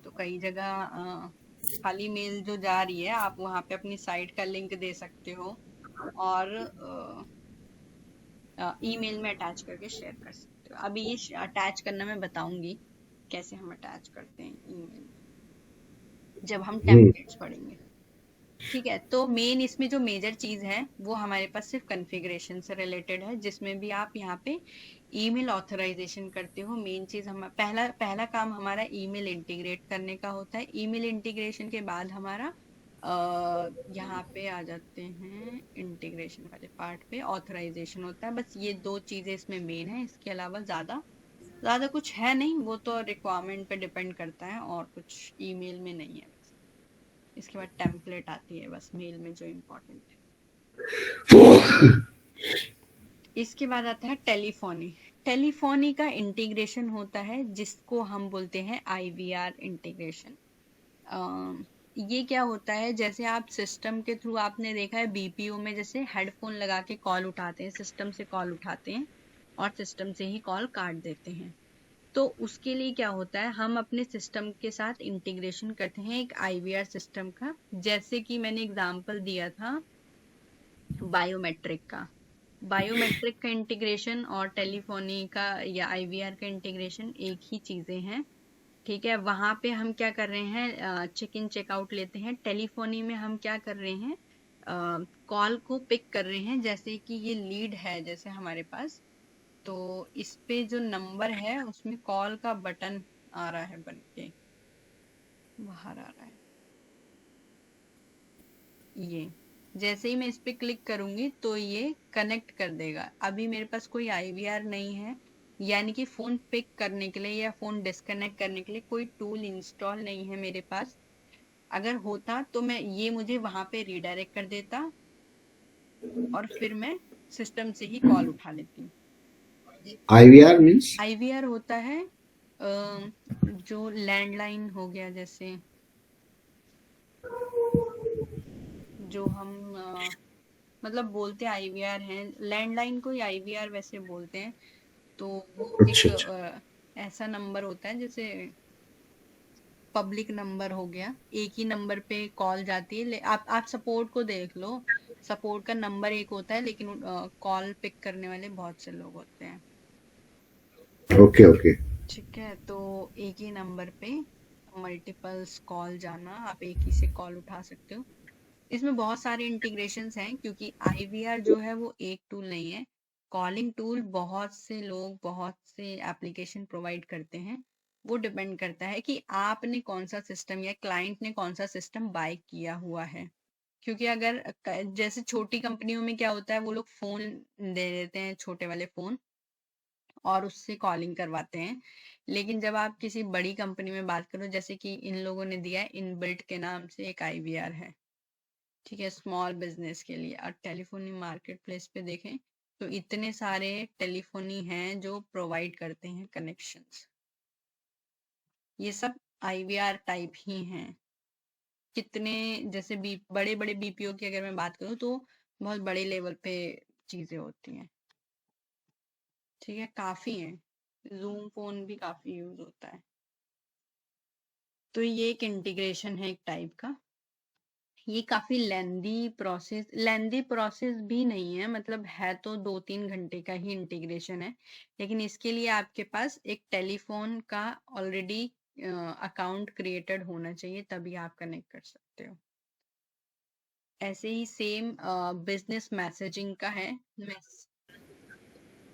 तो कई जगह खाली मेल जो जा रही है आप वहाँ पे अपनी साइट का लिंक दे सकते हो और ईमेल में अटैच करके शेयर कर सकते हो। अभी ये अटैच करना मैं बताऊंगी कैसे हम अटैच करते हैं ईमेल में, जब हम टेम्पलेट्स पढ़ेंगे। ठीक है, तो मेन इसमें जो मेजर चीज है वो हमारे पास सिर्फ कॉन्फ़िगरेशन से रिलेटेड है, जिसमें भी आप यहाँ पे ईमेल ऑथराइजेशन करते हो। मेन चीज हम पहला काम हमारा ईमेल इंटीग्रेट करने का होता है। ईमेल इंटीग्रेशन के बाद हमारा यहाँ पे आ जाते हैं इंटीग्रेशन वाले पार्ट पे ऑथराइजेशन होता है। बस ये दो चीजें इसमें मेन है, इसके अलावा ज्यादा कुछ है नहीं, वो तो रिक्वायरमेंट पे डिपेंड करता है और कुछ ईमेल में नहीं है। इसके बाद टेम्पलेट आती है बस मेल में जो इम्पोर्टेंट है। इसके बाद आता है टेलीफोनी। टेलीफोनी का इंटीग्रेशन होता है जिसको हम बोलते हैं आईवीआर इंटीग्रेशन। ये क्या होता है, जैसे आप सिस्टम के थ्रू आपने देखा है बीपीओ में जैसे हेडफोन लगा के कॉल उठाते हैं, सिस्टम से कॉल उठाते हैं और सिस्टम से ही कॉल काट देते हैं। तो उसके लिए क्या होता है, हम अपने सिस्टम के साथ इंटीग्रेशन करते हैं एक आईवीआर सिस्टम का। जैसे कि मैंने एग्जांपल दिया था बायोमेट्रिक का। बायोमेट्रिक का इंटीग्रेशन और टेलीफोनी का या आईवीआर का इंटीग्रेशन एक ही चीजें हैं। ठीक है, वहां पे हम क्या कर रहे हैं, चेक इन चेकआउट लेते हैं। टेलीफोनी में हम क्या कर रहे हैं, कॉल को पिक कर रहे हैं। जैसे कि ये लीड है जैसे हमारे पास, तो इस पे जो नंबर है उसमें कॉल का बटन आ रहा है, बन के बाहर आ रहा है। ये जैसे ही मैं इस पे क्लिक करूंगी तो ये कनेक्ट कर देगा। अभी मेरे पास कोई आईवीआर नहीं है, यानी कि फोन पिक करने के लिए या फोन डिस्कनेक्ट करने के लिए कोई टूल इंस्टॉल नहीं है मेरे पास। अगर होता तो मैं ये मुझे वहां पे रीडायरेक्ट कर देता और फिर मैं सिस्टम से ही कॉल उठा लेती। आईवीआर मीन्स आईवीआर होता है जो लैंडलाइन हो गया, जैसे जो हम मतलब बोलते हैं आईवीआर है, लैंडलाइन को ही आईवीआर वैसे बोलते हैं। तो वो एक अच्छा ऐसा नंबर होता है जैसे पब्लिक नंबर हो गया, एक ही नंबर पे कॉल जाती है। आप सपोर्ट को देख लो, सपोर्ट का नंबर एक होता है लेकिन कॉल पिक करने वाले बहुत से लोग होते हैं। ओके ओके ठीक है, तो एक ही नंबर पे मल्टीपल्स कॉल जाना, आप एक ही से कॉल उठा सकते हो। इसमें बहुत सारे इंटीग्रेशंस हैं क्योंकि IVR जो है वो एक टूल नहीं है। कॉलिंग टूल बहुत से लोग बहुत से एप्लीकेशन प्रोवाइड करते हैं। वो डिपेंड करता है कि आपने कौन सा सिस्टम या क्लाइंट ने कौन सा सिस्टम बाय किया हुआ है। क्योंकि अगर जैसे छोटी कंपनियों में क्या होता है, वो लोग फोन दे देते हैं, छोटे वाले फोन, और उससे कॉलिंग करवाते हैं। लेकिन जब आप किसी बड़ी कंपनी में बात करो, जैसे कि इन लोगों ने दिया है इनबिल्ट के नाम से एक IVR है, ठीक है, स्मॉल बिजनेस के लिए। और टेलीफोनी मार्केट प्लेस पे देखें तो इतने सारे टेलीफोनी हैं जो प्रोवाइड करते हैं कनेक्शंस। ये सब IVR टाइप ही हैं। कितने जैसे बड़े बड़े BPO की अगर मैं बात करूँ तो बहुत बड़े लेवल पे चीजें होती हैं, ठीक है, काफी हैं। जूम फोन भी काफी यूज होता है। तो ये एक इंटीग्रेशन है एक टाइप का। ये काफी लेंदी प्रोसेस भी नहीं है, मतलब है तो 2-3 घंटे का ही इंटीग्रेशन है। लेकिन इसके लिए आपके पास एक टेलीफोन का ऑलरेडी अकाउंट क्रिएटेड होना चाहिए, तभी आप कनेक्ट कर सकते हो। ऐसे ही सेम बिजनेस मैसेजिंग का है।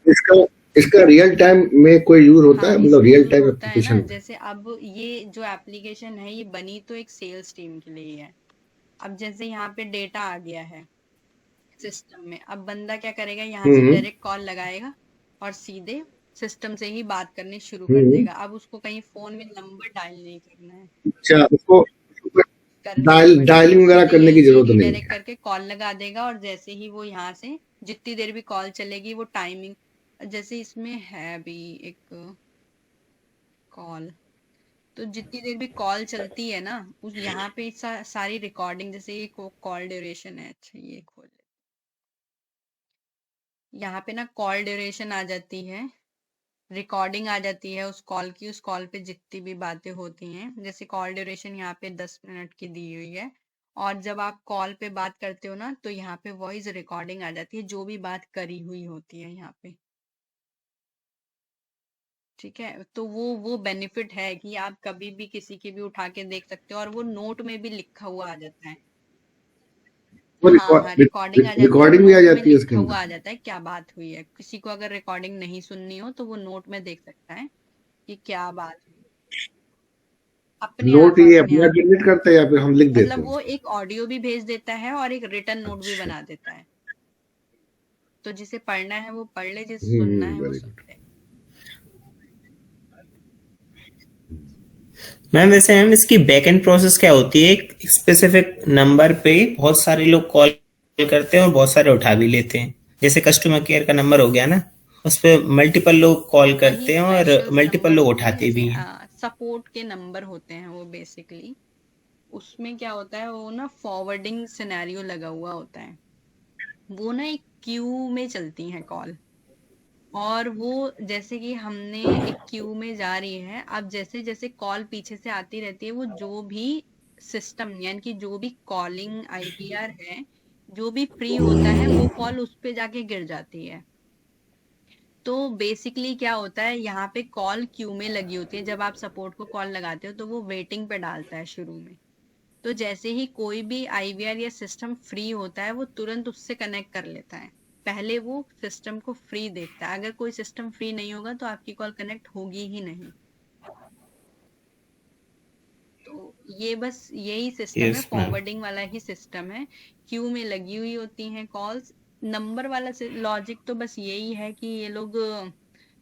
इसका इसका रियल टाइम में कोई यूज होता हाँ, है, मतलब इसमें रियल यूज टाइम होता है ना। एप्लीकेशन? जैसे अब ये जो एप्लीकेशन है ये बनी तो एक सेल्स टीम के लिए ही है। अब जैसे यहाँ पे डेटा आ गया है सिस्टम में, अब बंदा क्या करेगा, यहाँ से हम्म डायरेक्ट कॉल लगाएगा और सीधे सिस्टम से ही बात करनी शुरू कर हम्म। देगा। अब उसको कहीं फोन में नंबर डायल नहीं करना है, अच्छा, उसको करने नहीं पड़ेंगे। डायलिंग वगैरह सीधे करने की यहीं से जरूरत नहीं रीडायरेक्ट है। करके कॉल लगा देगा, और जैसे ही वो यहाँ से जितनी देर भी कॉल चलेगी वो टाइमिंग, जैसे इसमें है अभी एक कॉल, तो जितनी देर भी कॉल चलती है ना, उस यहाँ पे सारी रिकॉर्डिंग, जैसे ये कॉल ड्यूरेशन है। अच्छा, ये खोल ले। यहाँ पे ना कॉल ड्यूरेशन आ जाती है, रिकॉर्डिंग आ जाती है उस कॉल की। उस कॉल पे जितनी भी बातें होती हैं, जैसे कॉल ड्यूरेशन यहाँ पे 10 मिनट की दी हुई है। और जब आप कॉल पे बात करते हो ना, तो यहाँ पे वॉइस रिकॉर्डिंग आ जाती है, जो भी बात करी हुई होती है यहाँ पे, ठीक है। तो वो बेनिफिट है कि आप कभी भी किसी की भी उठा के देख सकते हो, और वो नोट में भी लिखा हुआ आ जाता है। वो हाँ हाँ, रिकॉर्डिंग आ जाती है, और रिकॉर्डिंग भी आ नोट में जाती है उसके लिखा अंदर? हुआ आ जाता है क्या बात हुई है। किसी को अगर रिकॉर्डिंग नहीं सुननी हो तो वो नोट में देख सकता है कि क्या बात हुई। अपने नोट आप ये अपने अपना आप जनरेट करता है या फिर हम लिख देते मतलब हैं वो उसको? एक ऑडियो भी भेज देता है और एक रिटन नोट भी अच्छा। बना देता है। तो जिसे पढ़ना है वो पढ़ ले, जिसे सुनना है वो वेरी सुन गुड। ले। मैम वैसे मैम इसकी बैक एंड प्रोसेस क्या होती है? एक स्पेसिफिक नंबर पे बहुत सारे लोग कॉल करते हैं और बहुत सारे उठा भी लेते हैं। जैसे कस्टमर केयर का नंबर हो गया ना, उस पे मल्टीपल लोग कॉल वही करते हैं और स्पेशल्स मल्टीपल नंबर लोग होते हैं, उठाते जैसे भी हैं। सपोर्ट के नंबर होते हैं वो बेसिकली। उसमें क्या होता है, वो ना फॉरवर्डिंग सिनेरियो लगा हुआ होता है। वो ना एक क्यू में चलती हैं कॉल, और वो जैसे कि हमने एक क्यू में जा रही है, अब जैसे जैसे कॉल पीछे से आती रहती है, वो जो भी सिस्टम यानी कि जो भी कॉलिंग IVR है, जो भी फ्री होता है वो कॉल उस पे जाके गिर जाती है। तो बेसिकली क्या होता है, यहाँ पे कॉल क्यू में लगी होती है। जब आप सपोर्ट को कॉल लगाते हो तो वो वेटिंग पे डालता है शुरू में। तो जैसे ही कोई भी IVR या सिस्टम फ्री होता है, वो तुरंत उससे कनेक्ट कर लेता है। पहले वो सिस्टम को फ्री देखता है। अगर कोई सिस्टम फ्री नहीं होगा तो आपकी कॉल कनेक्ट होगी ही नहीं। तो ये बस यही सिस्टम है, यस मैम। फॉरवर्डिंग वाला ही सिस्टम है। क्यू में लगी हुई होती हैं कॉल्स। नंबर वाला लॉजिक तो बस यही है कि ये लोग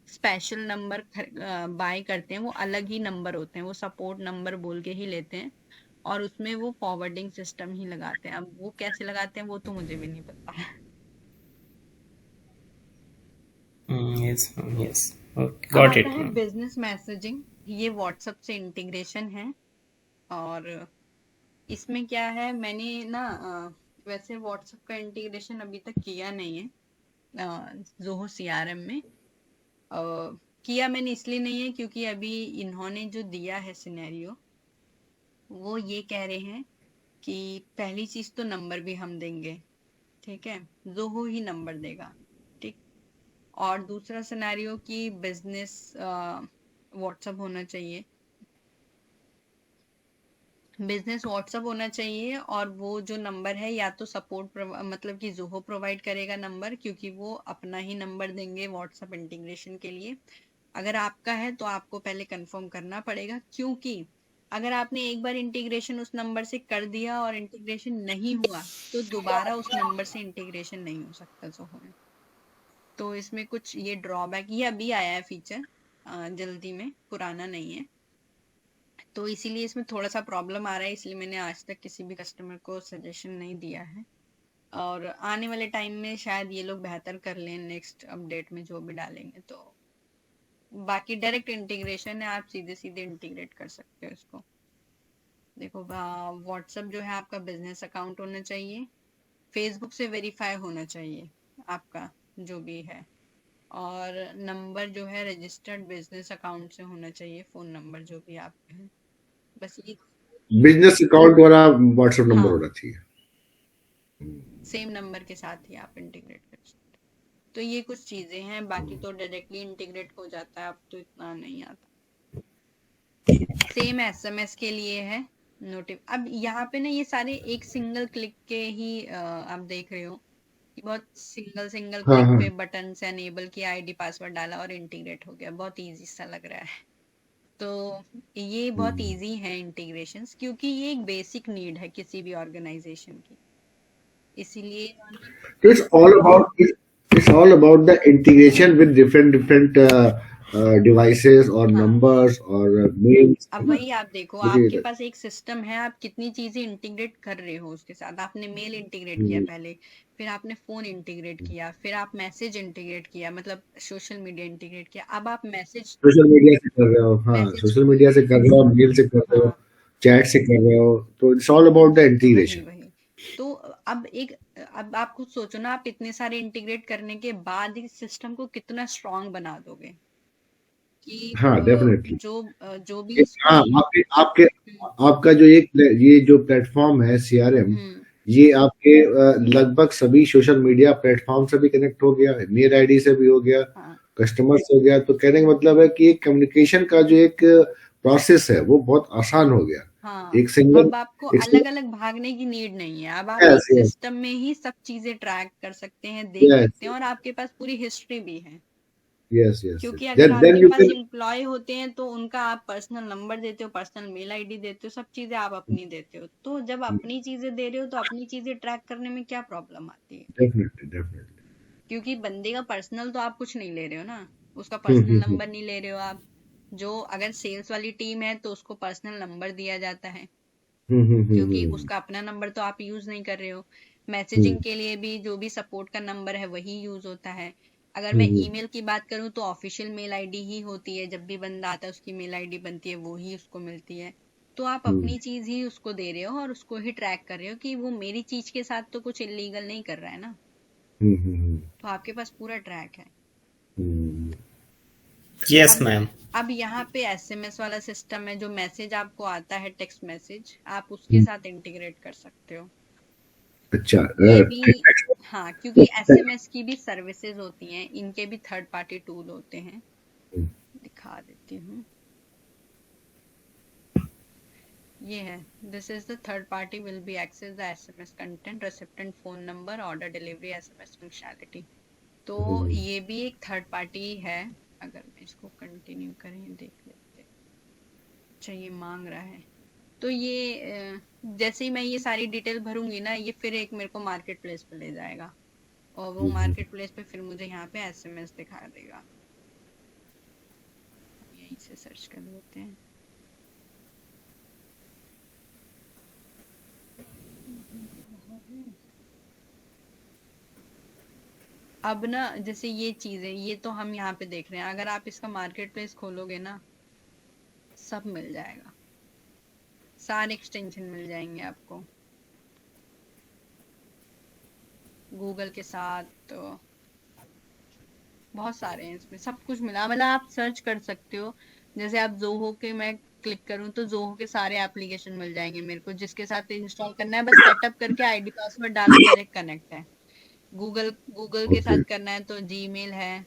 स्पेशल नंबर बाय करते हैं। वो अलग ही नंबर होते हैं, वो सपोर्ट नंबर बोल के ही लेते हैं, और उसमें वो फॉरवर्डिंग सिस्टम ही लगाते हैं। अब वो कैसे लगाते हैं वो तो मुझे भी नहीं पता है। Yes ma'am, yes. ओके, अब गॉट आता इट है मैम। Business messaging. ये व्हाट्सएप से इंटीग्रेशन है, और इसमें क्या है, मैंने ना वैसे व्हाट्सएप का इंटीग्रेशन अभी तक किया नहीं है जोहो CRM में। किया मैंने इसलिए नहीं है क्योंकि अभी इन्होंने जो दिया है सिनेरियो, वो ये कह रहे हैं कि पहली चीज तो नंबर भी हम देंगे, ठीक है, जोहो ही नंबर देगा, ठीक। और दूसरा सिनेरियो कि बिजनेस व्हाट्सएप होना चाहिए, बिजनेस व्हाट्सअप होना चाहिए, और वो जो नंबर है या तो सपोर्ट मतलब कि ज़ोहो प्रोवाइड करेगा नंबर, क्योंकि वो अपना ही नंबर देंगे व्हाट्सअप इंटीग्रेशन के लिए। अगर आपका है तो आपको पहले कंफर्म करना पड़ेगा, क्योंकि अगर आपने एक बार इंटीग्रेशन उस नंबर से कर दिया और इंटीग्रेशन नहीं हुआ तो दोबारा उस नंबर से इंटीग्रेशन नहीं हो सकता ज़ोहो में। तो इसमें कुछ ये ड्रॉबैक, ये अभी आया है फीचर जल्दी में, पुराना नहीं है, तो इसीलिए इसमें थोड़ा सा प्रॉब्लम आ रहा है, इसलिए मैंने आज तक किसी भी कस्टमर को सजेशन नहीं दिया है। और आने वाले टाइम में शायद ये लोग बेहतर कर लें, नेक्स्ट अपडेट में जो भी डालेंगे। तो बाकी डायरेक्ट इंटीग्रेशन है, आप सीधे सीधे इंटीग्रेट कर सकते हो इसको। देखो व्हाट्सएप जो है आपका बिजनेस अकाउंट होना चाहिए, फेसबुक से वेरीफाई होना चाहिए आपका जो भी है, और नंबर जो है रजिस्टर्ड बिजनेस अकाउंट से होना चाहिए, फोन नंबर जो भी आपके हैं, बस ये। बिजनेस अकाउंट वाला व्हाट्सएप नंबर हाँ, होना चाहिए। सेम नंबर के साथ ही आप इंटीग्रेट कर सकते हो। तो ये कुछ चीजें हैं, बाकी तो डायरेक्टली इंटीग्रेट हो जाता है, अब तो इतना नहीं आता। सेम एसएमएस के लिए है अब यहाँ पे ना ये सारे एक सिंगल क्लिक के ही आप देख रहे हो कि बहुत सिंगल हाँ क्लिक हाँ। पे बटन से अनेबल किया, आईडी पासवर्ड डाला और इंटीग्रेट हो गया, बहुत इजी सा लग रहा है। तो ये बहुत इजी है इंटीग्रेशंस, क्योंकि ये एक बेसिक नीड है किसी भी ऑर्गेनाइजेशन की, इसीलिए So it's all about the integration with different devices or हाँ। numbers or mails, है अब ना? वही आप देखो, मुझे आपके पास एक सिस्टम है, आप कितनी चीजें इंटीग्रेट कर रहे हो उसके साथ। आपने मेल इंटीग्रेट किया पहले, फिर आपने फोन इंटीग्रेट किया, फिर आप मैसेज इंटीग्रेट किया, मतलब सोशल मीडिया इंटीग्रेट किया, अब आप मैसेज सोशल मीडिया से कर रहे हो, हाँ, मैसेज सोशल मीडिया से कर रहे हो, मेल से कर रहे हो, हाँ, चैट से कर रहे हो, तो इट्स ऑल अबाउट द वही इंटीग्रेशन। वही। तो अब आप खुद सोचो ना, आप इतने सारे इंटीग्रेट करने के बाद इस सिस्टम को कितना स्ट्रांग बना दोगे कि हाँ, डेफिनेटली। जो भी हाँ, इसमें आपके आपके आपका जो ये जो प्लेटफॉर्म है सीआरएम, हम्म ये आपके लगभग सभी सोशल मीडिया प्लेटफॉर्म से भी कनेक्ट हो गया, मेल आईडी से भी हो गया, हाँ कस्टमर से हो गया, तो कहने का मतलब है कि कम्युनिकेशन का जो एक प्रोसेस है वो बहुत आसान हो गया। हाँ। एक सिंगल अब आपको एक अलग अलग भागने की नीड नहीं है, अब आप यस एक यस सिस्टम में ही सब चीजें ट्रैक कर सकते हैं, देख यस सकते हैं, और आपके पास पूरी हिस्ट्री भी है। यस यस क्योंकि यस अगर देन आपके यू पास कैन एम्प्लॉय होते हैं तो उनका आप पर्सनल नंबर देते हो, पर्सनल मेल आईडी देते हो, सब चीजें आप अपनी देते हो। तो जब अपनी चीजें दे रहे हो तो अपनी चीजें ट्रैक करने में क्या प्रॉब्लम आती है? डेफिनेटली डेफिनेटली क्योंकि बंदे का पर्सनल तो आप कुछ नहीं ले रहे हो ना, उसका पर्सनल नंबर नहीं ले रहे हो आप। जो अगर सेल्स वाली टीम है तो उसको पर्सनल नंबर दिया जाता है, क्योंकि उसका अपना नंबर तो आप यूज नहीं कर रहे हो। मैसेजिंग के लिए भी जो भी सपोर्ट का नंबर है वही यूज होता है। अगर मैं ईमेल की बात करूं तो ऑफिशियल मेल आईडी ही होती है, जब भी बंदा आता है उसकी मेल आईडी बनती है, वो ही उसको मिलती है। तो आप अपनी चीज ही उसको दे रहे हो और उसको ही ट्रैक कर रहे हो कि वो मेरी चीज के साथ तो कुछ इलीगल नहीं कर रहा है ना, तो आपके पास पूरा ट्रैक है। यस अब मैम। अब यहाँ पे एसएमएस वाला सिस्टम है, जो मैसेज आपको आता है टेक्स्ट मैसेज, आप उसके साथ इंटीग्रेट कर सकते हो। अच्छा ये भी हाँ, क्योंकि एसएमएस की भी सर्विसेज होती हैं, इनके भी थर्ड पार्टी टूल होते हैं, दिखा देती हूँ। ये है, this is the third party will be access the SMS content, recipient phone number, order delivery SMS functionality. तो ये भी एक थर्ड पार्टी है। अगर मैं इसको कंटिन्यू करें, देख लेते हैं। अच्छा, ये मांग रहा है, तो ये जैसे ही मैं ये सारी डिटेल भरूंगी ना, ये फिर एक मेरे को मार्केट प्लेस पे ले जाएगा, और वो मार्केट प्लेस पे फिर मुझे यहाँ पे एसएमएस दिखा देगा। यहीं से सर्च कर लेते हैं। अब ना जैसे ये चीजें, ये तो हम यहाँ पे देख रहे हैं, अगर आप इसका मार्केट प्लेस खोलोगे ना, सब मिल जाएगा, सारे एक्सटेंशन मिल जाएंगे आपको गूगल के साथ। तो बहुत सारे हैं इसमें, सब कुछ मिला, मतलब आप सर्च कर सकते हो। जैसे आप जोहो के, मैं क्लिक करूं तो जोहो के सारे एप्लीकेशन मिल जाएंगे मेरे को, जिसके साथ इंस्टॉल करना है बस सेटअप करके आईडी पासवर्ड डालो, डायरेक्ट कनेक्ट है। गूगल के साथ करना है तो जीमेल है,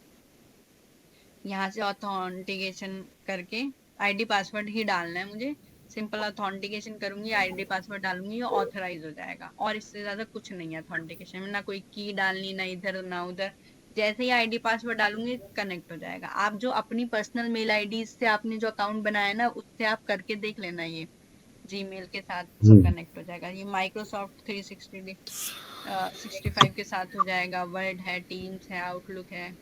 यहाँ से ऑथेंटिकेशन करके आईडी पासवर्ड ही डालना है मुझे, सिंपल ऑथेंटिकेशन करूंगी, आईडी पासवर्ड डालूंगी, ऑथराइज हो जाएगा। और इससे ज्यादा कुछ नहीं है ऑथेंटिकेशन में, ना कोई की डालनी, ना इधर ना उधर। जैसे ही आईडी पासवर्ड डालूंगी कनेक्ट हो जाएगा। आप जो अपनी पर्सनल मेल आईडी से आपने जो अकाउंट बनाया ना, उससे आप करके देख लेना, ये जीमेल के साथ सब कनेक्ट हो जाएगा। ये माइक्रोसॉफ्ट 365 के साथ हो जाएगा, वर्ड है, टीम्स है, आउटलुक है।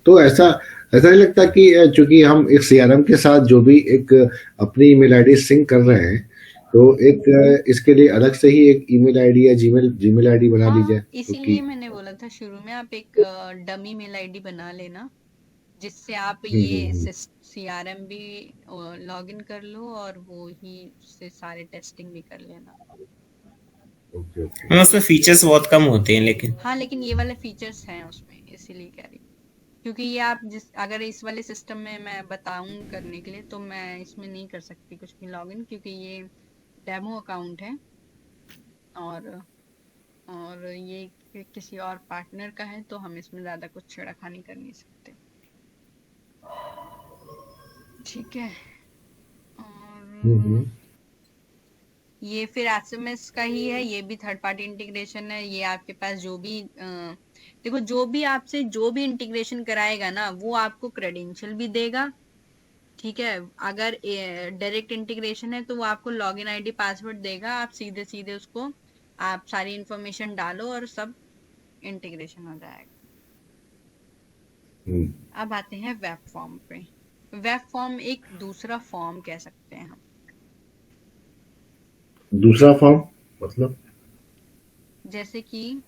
तो ऐसा ऐसा नहीं लगता कि चूंकि हम एक सीआरएम के साथ जो भी एक अपनी ईमेल आईडी सिंक कर रहे हैं, तो एक इसके लिए अलग से ही एक ईमेल आईडी या जीमेल जीमेल आईडी बना ली जाए, इसीलिए क्योंकि मैंने बोला था शुरू में, आप एक डमी मेल आईडी बना लेना, जिससे आप ये सीआरएम भी लॉगिन कर लो और वो ही से सारे टेस्टिंग भी कर लेना। Okay okay. उसमें फीचर्स बहुत कम होते हैं लेकिन। हाँ, लेकिन ये वाले फीचर्स हैं उसमें, इसीलिए कह रही हूँ। क्योंकि ये आप अगर इस वाले सिस्टम में मैं बताऊं करने के लिए, तो मैं इसमें नहीं कर सकती कुछ भी लॉगिन, क्योंकि ये डेमो अकाउंट है और ये किसी और पार्टनर का है, तो हम इसमें ज्यादा कुछ छेड़खानी कर नहीं सकते। ठीक है। और ये फिर एसएमएस का ही है, ये भी थर्ड पार्टी इंटीग्रेशन है। ये आपके पास जो भी देखो, जो भी आपसे जो भी इंटीग्रेशन कराएगा ना, वो आपको क्रेडेंशियल भी देगा। ठीक है, अगर डायरेक्ट इंटीग्रेशन है तो वो आपको लॉगिन आईडी पासवर्ड देगा, आप सीधे सीधे उसको आप सारी इंफॉर्मेशन डालो और सब इंटीग्रेशन हो जाएगा। अब आते हैं वेब फॉर्म पे। वेब फॉर्म एक दूसरा फॉर्म कह सकते हैं हम। दूसरा फॉर्म मतलब? जैसे कि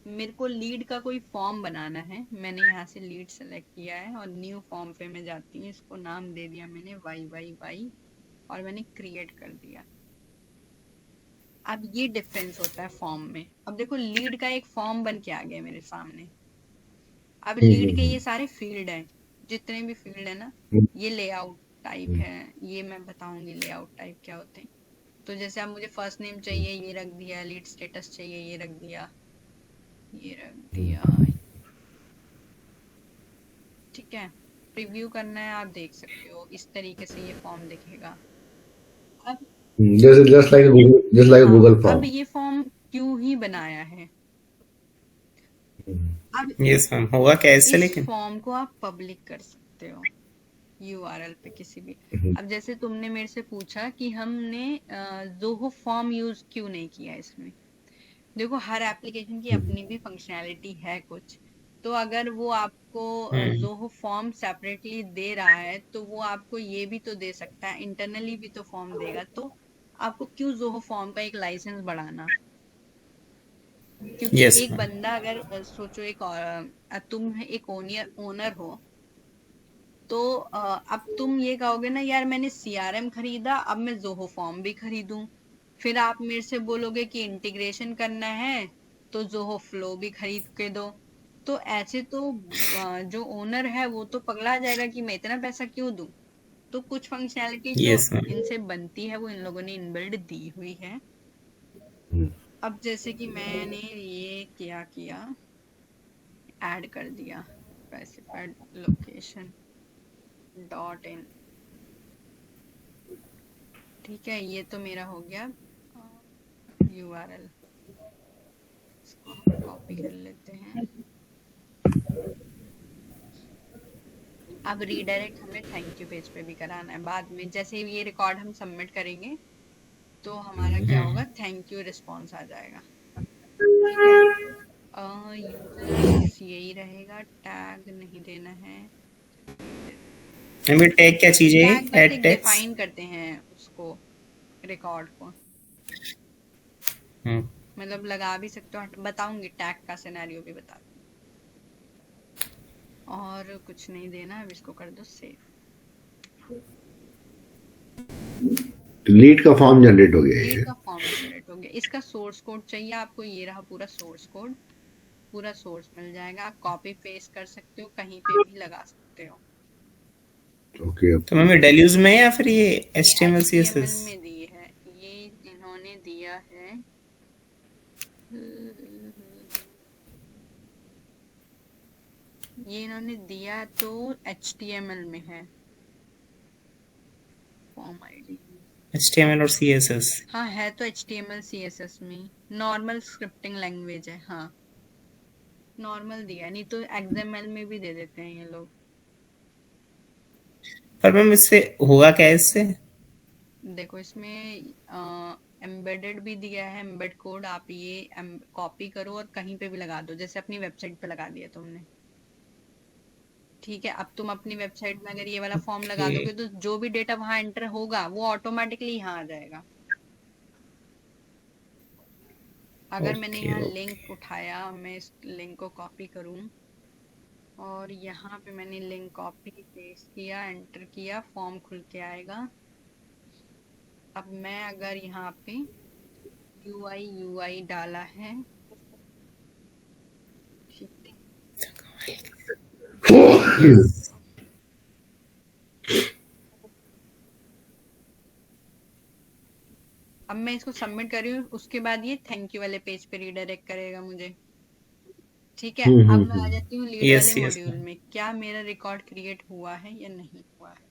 मेरे को लीड का कोई फॉर्म बनाना है, मैंने यहाँ से लीड सेलेक्ट किया है और न्यू फॉर्म पे मैं जाती हूँ, इसको नाम दे दिया मैंने YYY और मैंने क्रिएट कर दिया। अब ये डिफरेंस होता है फॉर्म में। अब देखो, लीड का एक फॉर्म बन के आ गया मेरे सामने। अब लीड के ये सारे फील्ड हैं, जितने भी फील्ड है ना, ये लेआउट टाइप है, ये मैं बताऊंगी लेआउट टाइप क्या होते हैं। तो जैसे अब मुझे फर्स्ट नेम चाहिए, ये रख दिया, लीड स्टेटस चाहिए, ये रख दिया, ये रख दिया। ठीक है, प्रीव्यू करना है, आप देख सकते हो इस तरीके से ये फॉर्म दिखेगा। अब जस्ट लाइक गूगल अब फॉर्म। ये फॉर्म क्यों ही बनाया है? अब यस मैम, होगा क्या इससे इस लेकिन? फॉर्म को आप पब्लिक कर सकते हो URL पे किसी भी। अब जैसे तुमने मेरे से पूछा कि हमने जोहो फॉर्म यूज क्यों नहीं किया इसमें। देखो, हर एप्लीकेशन की अपनी भी फंक्शनैलिटी है कुछ, तो अगर वो आपको जोहो फॉर्म सेपरेटली दे रहा है, तो वो आपको ये भी तो दे सकता है, इंटरनली भी तो फॉर्म देगा। तो आपको क्यों जोहो फॉर्म का एक लाइसेंस बढ़ाना? क्योंकि यस एक मैम। बंदा अगर सोचो, तुम एक ओनर हो, तो अब तुम ये कहोगे ना, यार मैंने सीआरएम खरीदा, अब मैं जोहो फॉर्म भी खरीदूं। फिर आप मेरे से बोलोगे कि इंटीग्रेशन करना है, तो जोहो फ्लो भी खरीद के दो। तो ऐसे तो जो ओनर है वो तो पगला जाएगा कि मैं इतना पैसा क्यों दूं। तो कुछ फंक्शनैलिटी जो यस मैम। इनसे बनती है वो इन लोगों ने इनबिल्ड दी हुई है। अब जैसे कि मैंने ये क्या किया, ऐड कर दिया स्पेसिफाइड लोकेशन .in। ठीक है, ये तो मेरा हो गया URL। इसको हम कॉपी कर लेते हैं। अब रीडायरेक्ट हमें थैंक यू पेज पे भी कराना है बाद में। जैसे ये रिकॉर्ड हम सबमिट करेंगे, तो हमारा क्या होगा, थैंक यू रिस्पॉन्स आ जाएगा। ठीक है, यूजर्स यही रहेगा, टैग नहीं देना है। हमें टैग क्या चीज है? टैग बस एड एक टैग्स। डिफाइन करते हैं उसको, रिकॉर्ड को, मतलब लगा भी सकते हो, बताऊंगी टैग का सिनेरियो भी बता। और कुछ नहीं देना, अब इसको कर दो सेव। लीड का फॉर्म जनरेट हो गया लीड ये। का फॉर्म जनरेट हो गया। इसका सोर्स कोड चाहिए आपको, ये रहा पूरा सोर्स कोड, पूरा सोर्स मिल जाएगा। आप कॉपी पेस्ट कर सकते हो, कहीं पे भी लगा सकते हो। ओके। तो मैम डेल्यूज में है या फिर ये HTML HTML CSS? में दी है, ये इन्होंने दिया है, ये इन्होंने दिया तो HTML में है। Form ID. HTML और CSS। हाँ है तो HTML CSS में, नॉर्मल स्क्रिप्टिंग लैंग्वेज है। हाँ नॉर्मल दिया, नहीं तो XML में भी दे देते हैं ये लोग। पर मैम इससे होगा क्या इससे? देखो इसमें एम्बेडेड भी दिया है, एम्बेड कोड। आप ये कॉपी करो और कहीं पे भी लगा दो, जैसे अपनी वेबसाइट पे लगा दिया तुमने। ठीक है, अब तुम अपनी वेबसाइट में अगर ये वाला फॉर्म लगा ओके दोगे तो जो भी डेटा वहां एंटर होगा वो ऑटोमेटिकली यहाँ आ जाएगा। अगर मैंने ओके यहाँ ओके। लिंक उठाया, मैं इस लिंक को कॉपी करूँ और यहाँ पे मैंने लिंक कॉपी पेस्ट किया, एंटर किया, फॉर्म खुल के आएगा। अब मैं अगर यहाँ पे UI डाला है, ठीक है, अब मैं इसको सबमिट कर रही हूँ, उसके बाद ये थैंक यू वाले पेज पे रीडायरेक्ट करेगा मुझे। ठीक है, अब मैं आ जाती हूँ लीड वाले यस यस मॉड्यूल में, क्या मेरा रिकॉर्ड क्रिएट हुआ है या नहीं हुआ है।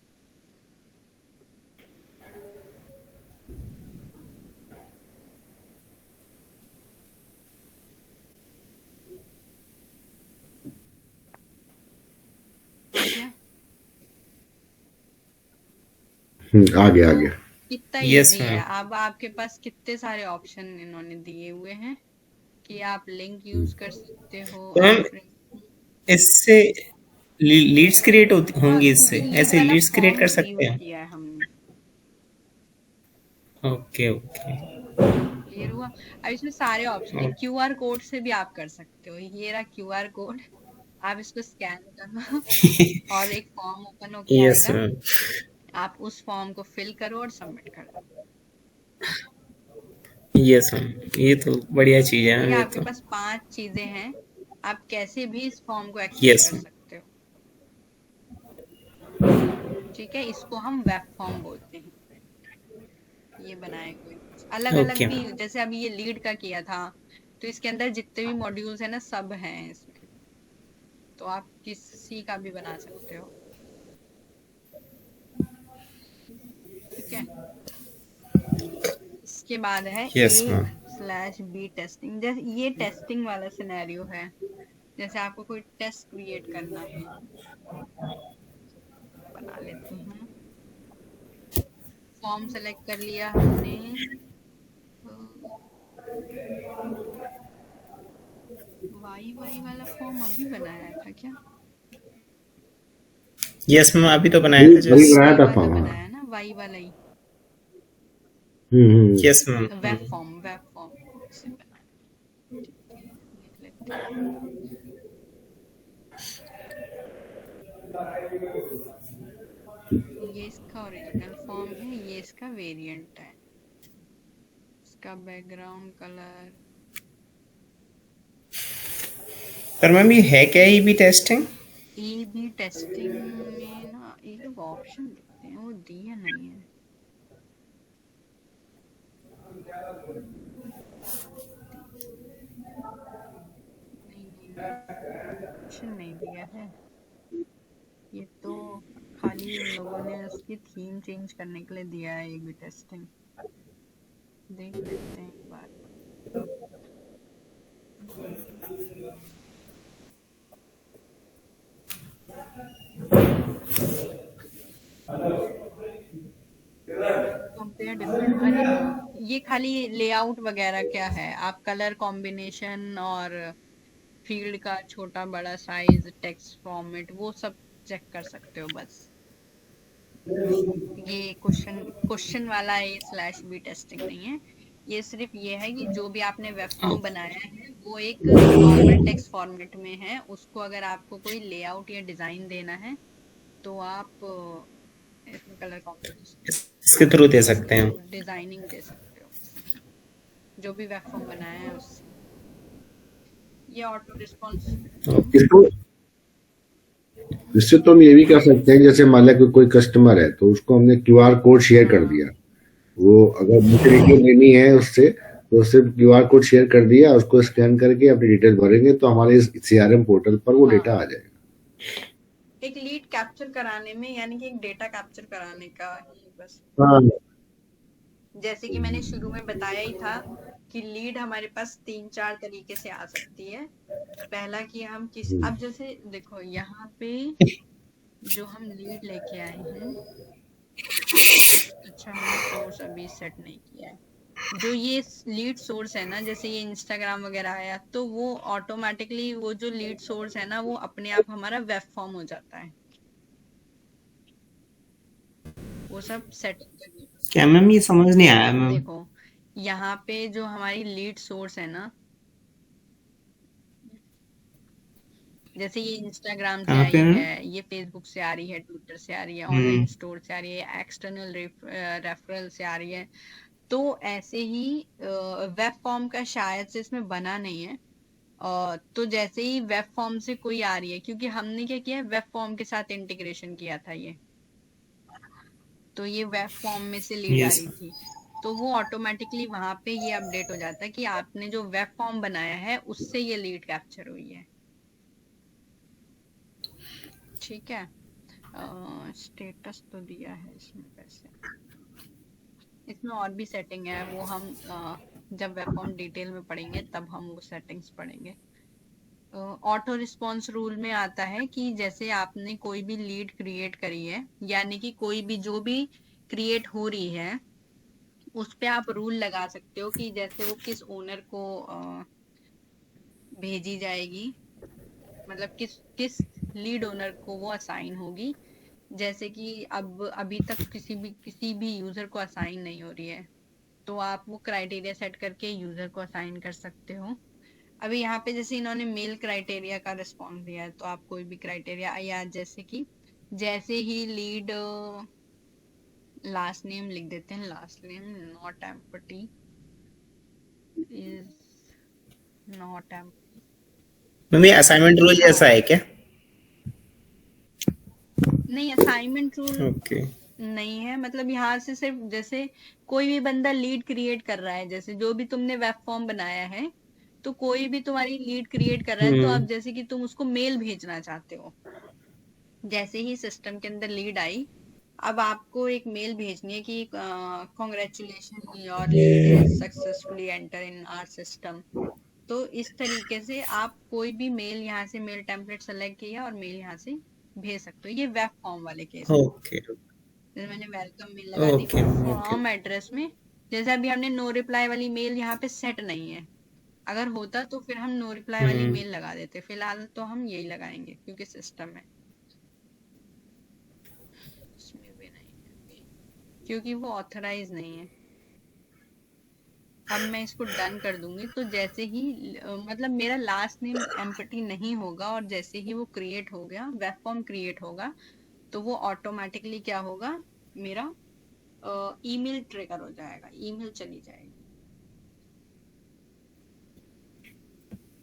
आ गया आ गया। कितना यस इजी है। मैम। अब आपके पास कितने सारे ऑप्शन इन्होंने दिए हुए हैं कि आप लिंक यूज कर सकते हो। तो मैम आप इससे लीड्स क्रिएट होती हाँ, होंगी, क्योंकि इससे लीड ऐसे वाला लीड्स क्रिएट फॉर्म कर सकते यूज हैं? किया है हमने। ओके ओके क्लियर हुआ। अब इसमें सारे ऑप्शन है, QR कोड से भी आप कर सकते हो। ये रहा QR कोड, आप इसको स्कैन करना और एक फॉर्म ओपन होके यस आएगा, मैम। आप उस फॉर्म को फिल करो और सबमिट कर दो। यस मैम, ये तो बढ़िया चीज है ठीक मैम, है, ये आपके तो। पास 5 चीजें हैं, आप कैसे भी इस फॉर्म को एक्सेस यस कर मैम। सकते हो। ठीक है, इसको हम वेब फॉर्म बोलते हैं। ये बनाए कोई अलग अलग ओके भी, मैम। जैसे अभी ये लीड का किया था तो इसके अंदर जितने भी मॉड्यूल्स हैं ना, सब हैं इसमें, तो आप किसी का भी बना सकते हो। ठीक है, इसके बाद है यस मैम। A/B testing. जैसे ये टेस्टिंग वाला सिनेरियो है, जैसे आपको कोई टेस्ट क्रिएट करना है, बना लेते हैं। फॉर्म सेलेक्ट कर लिया हमने, वाई वाला फॉर्म अभी बनाया था क्या? यस मैम, अभी तो बनाया था वही जस्ट। बनाया था वाला फॉर्म। बनाया ना, वाई वाला ही। Yes ma'am. वेब फॉर्म से बनाया। ठीक है, देख लेते हैं। ये इसका ओरिजिनल फॉर्म है, ये इसका वेरिएंट है। इसका बैकग्राउंड कलर, पर मैम ये है क्या ही भी टेस्टिंग? A/B टेस्टिंग में ना ये लोग ऑप्शन देते हैं, वो दिया नहीं है। ऑप्शन नहीं दिया है, ये तो खाली उन लोगों ने उसकी थीम चेंज करने के लिए दिया है। A/B टेस्टिंग देख लेते हैं एक बार। कंपेयर डिफरेंट, अरे हाँ, ये खाली लेआउट वगैरह क्या है, आप कलर कॉम्बिनेशन और फील्ड का छोटा बड़ा साइज, टेक्स्ट फॉर्मेट, वो सब चेक कर सकते हो बस। ये क्वेश्चन वाला A/B टेस्टिंग नहीं है, ये सिर्फ ये है कि जो भी आपने वेब फॉर्म बनाया है वो एक नॉर्मल टेक्स्ट फॉर्मेट में है, उसको अगर आपको कोई लेआउट या डिजाइन देना है तो आप इसमें कलर कॉम्बिनेशन, इसके थ्रू दे सकते हैं। डिजाइनिंग दे सकते हो, जो भी वेब फॉर्म बनाया है उससे। ये ऑटो रिस्पॉन्स। इसको इससे तो हम ये भी कर सकते हैं, जैसे मान लिया कोई कस्टमर है तो उसको हमने QR कोड शेयर कर दिया, वो अगर मुझे रिव्यू लेनी है उससे, तो सिर्फ QR कोड शेयर कर दिया, उसको स्कैन करके अपनी डिटेल भरेंगे तो हमारे इस CRM पोर्टल पर वो डेटा आ जाएगा। एक लीड कैप्चर कराने में, यानी कि एक डेटा कैप्चर कराने का बस। हाँ जैसे कि मैंने शुरू में बताया ही था कि लीड हमारे पास 3-4 तरीके से आ सकती है। पहला कि हम अब जैसे देखो यहाँ पे जो हम लीड लेके आए हैं, अच्छा हमने सोर्स अभी सेट नहीं किया है। जो ये लीड सोर्स है ना, जैसे ये इंस्टाग्राम वगैरह आया, तो वो ऑटोमेटिकली वो जो लीड सोर्स है ना, वो अपने आप हमारा वेब फॉर्म हो जाता है। वो सब सेटिंग करनी पड़ती क्या है। मैम, ये समझ नहीं आया मैम। देखो यहाँ पे जो हमारी लीड सोर्स है ना, जैसे ये इंस्टाग्राम से कहाँ पे आई मैम? है, ये फेसबुक से आ रही है, ट्विटर से आ रही है, ऑनलाइन हम्म। स्टोर से आ रही है, एक्सटर्नल रेफरल से आ रही है। तो ऐसे ही वेब फॉर्म का शायद से इसमें बना नहीं है। तो जैसे ही वेब फॉर्म से कोई आ रही है, क्योंकि हमने क्या किया है, वेब फॉर्म के साथ इंटीग्रेशन किया था ये, तो ये वेब फॉर्म में से लीड आ यस। रही थी। तो वो ऑटोमेटिकली वहां पे ये अपडेट हो जाता है कि आपने जो वेब फॉर्म बनाया है उससे ये लीड कैप्चर हुई है। ठीक है। स्टेटस तो दिया है इसमें वैसे, इसमें और भी सेटिंग है, वो हम जब वेब फॉर्म डिटेल में पढ़ेंगे तब हम वो सेटिंग्स पढ़ेंगे। ऑटो रिस्पॉन्स रूल में आता है कि जैसे आपने कोई भी लीड क्रिएट करी है, यानी कि कोई भी जो भी क्रिएट हो रही है, उस पे आप रूल लगा सकते हो कि जैसे वो किस ओनर को भेजी जाएगी, मतलब किस किस लीड ओनर को वो असाइन होगी। जैसे कि अब अभी तक किसी भी यूजर को असाइन नहीं हो रही है, तो आप वो क्राइटेरिया सेट करके यूजर को असाइन कर सकते हो। अभी यहाँ पे जैसे इन्होंने मेल क्राइटेरिया का रिस्पॉन्स दिया है, तो आप कोई भी क्राइटेरिया, या जैसे कि जैसे ही लीड लास्ट नेम लिख देते हैं, last name not empty is not empty. Ma'am, ये असाइनमेंट रोल जैसा हाँ, है क्या? नहीं असाइनमेंट रूल ओके। नहीं है, मतलब यहाँ से सिर्फ जैसे कोई भी बंदा लीड क्रिएट कर रहा है, जैसे जो भी तुमने वेब फॉर्म बनाया है, तो कोई भी तुम्हारी लीड क्रिएट कर रहा है, तो हम्म। अब जैसे कि तुम उसको मेल भेजना चाहते हो, जैसे ही सिस्टम के अंदर लीड आई, अब आपको एक मेल भेजनी है कि congratulation your lead has successfully enter in our system. तो इस तरीके से आप कोई भी मेल यहाँ से मेल टेम्पलेट सेलेक्ट किया और मेल यहाँ से भेज सकते हो। ये वेब फॉर्म वाले केस में, ओके। जैसे मैंने वेलकम मेल लगा दी okay ma'am, okay. Form address में। जैसे अभी हमने नो रिप्लाई वाली मेल यहाँ पे सेट नहीं है, अगर होता तो फिर हम नो रिप्लाई वाली हम्म। मेल लगा देते, फिलहाल तो हम यही लगाएंगे क्योंकि सिस्टम है। इसमें भी नहीं है अभी, क्योंकि वो ऑथराइज नहीं है। अब मैं इसको डन कर दूंगी, तो जैसे ही मतलब मेरा लास्ट नेम एम्पटी नहीं होगा, और जैसे ही वो क्रिएट हो गया, वेब फॉर्म क्रिएट होगा, तो वो ऑटोमेटिकली क्या होगा, मेरा ईमेल ट्रिगर हो जाएगा, ईमेल चली जाएगी।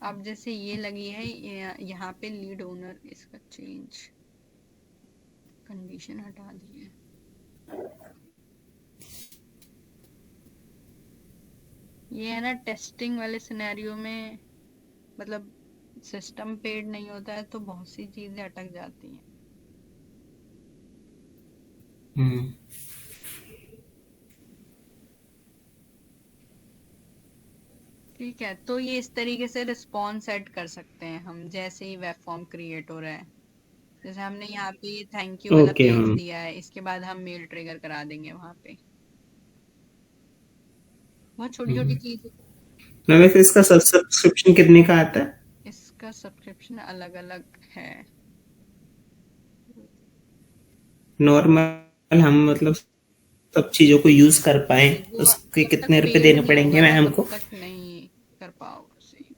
अब जैसे ये लगी है यहाँ पे लीड ओनर, इसका चेंज कंडीशन हटा दी है। ये है ना टेस्टिंग वाले सिनेरियो में, मतलब सिस्टम पेड नहीं होता है तो बहुत सी चीजें अटक जाती हैं। हम्म। ठीक है, तो ये इस तरीके से रिस्पॉन्स सेट कर सकते हैं हम, जैसे ही वेब फॉर्म क्रिएट हो रहा है। जैसे हमने यहाँ पे ये थैंक यू वाला ओके पेज मैम। दिया है, इसके बाद हम मेल ट्रिगर करा देंगे वहां पे। बहुत छोटी छोटी चीज। मैम, वैसे इसका सब्सक्रिप्शन कितने का आता है? इसका सब्सक्रिप्शन अलग अलग है। नॉर्मल हम मतलब सब चीजों को यूज कर पाए, नहीं, वो उसके जब तक कितने रुपए पेड देने नहीं पड़ेंगे होगा ना मैम तब को? तक नहीं कर पाओगे सही।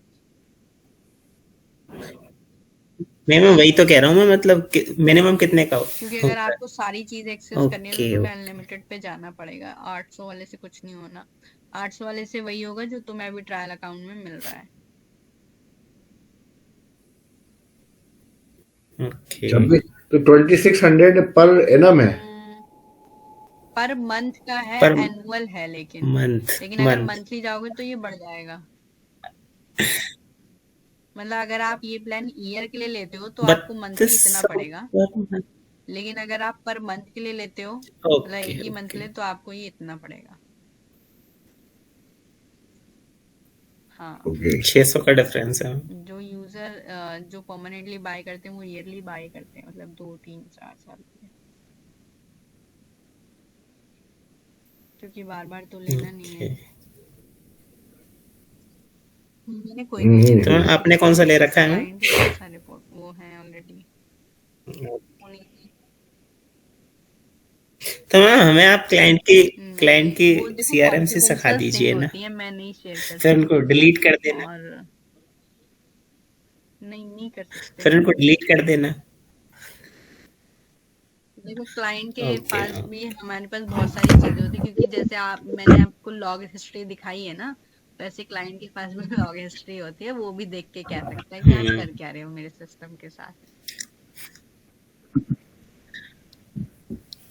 मैं वही तो कह रहा हूँ मैं, मतलब मिनिमम कितने का क्योंकि अगर होता है? आपको सारी चीज एक्सेस करनी है तो ओके। तुम्हें अनलिमिटेड पे जाना पड़ेगा, 800 वाले से कुछ नहीं होना। 800 वाले से वही होगा जो तुम्हें अभी ट्रायल अकाउंट में मिल रहा है। ओके। 26 तो 2600 पर एनम है। पर मंथ का है, पर एनुअल है, लेकिन मंथ अगर मंथ मंथली जाओगे तो ये बढ़ जाएगा। मतलब अगर आप ये प्लान ईयर के लिए लेते हो तो आपको मंथली 32 इतना पड़ेगा। पर month। लेकिन अगर आप पर मंथ के लिए लेते हो, मतलब ओके एक ही मंथ ओके। ले, तो आपको ये इतना पड़ेगा। हाँ, ओके। 600 का डिफरेंस है। जो यूजर जो परमानेंटली बाय करते हैं वो ईयरली बाय करते हैं, मतलब 2 3 4 साल के लिए, क्योंकि बार बार तो लेना नहीं है। ओके। मैंने कोई भी नहीं तो रखा है, आपने कौन सा ले रखा है मैम? क्लाइंट के बहुत सारे वो हैं ऑलरेडी, उन्हीं की। तो मैम हमें आप क्लाइंट नहीं, की वो देखो सीआरएम से सिखा कॉन्फिडेंशियल थिंग दीजिए ना, होती है, मैं नहीं शेयर कर फिर उनको सकती। डिलीट कर देना। और नहीं कर सकते फिर ना। उनको डिलीट कर देना। देखो क्लाइंट के ओके पास मैम। भी हमारे पास बहुत सारी चीजें होती है, क्योंकि जैसे आप मैंने आपको लॉग हिस्ट्री दिखाई है ना, वैसे क्लाइंट के पास भी लॉग हिस्ट्री होती है, वो भी देख के कह सकता है कि आप कर क्या रहे हो मेरे सिस्टम के साथ।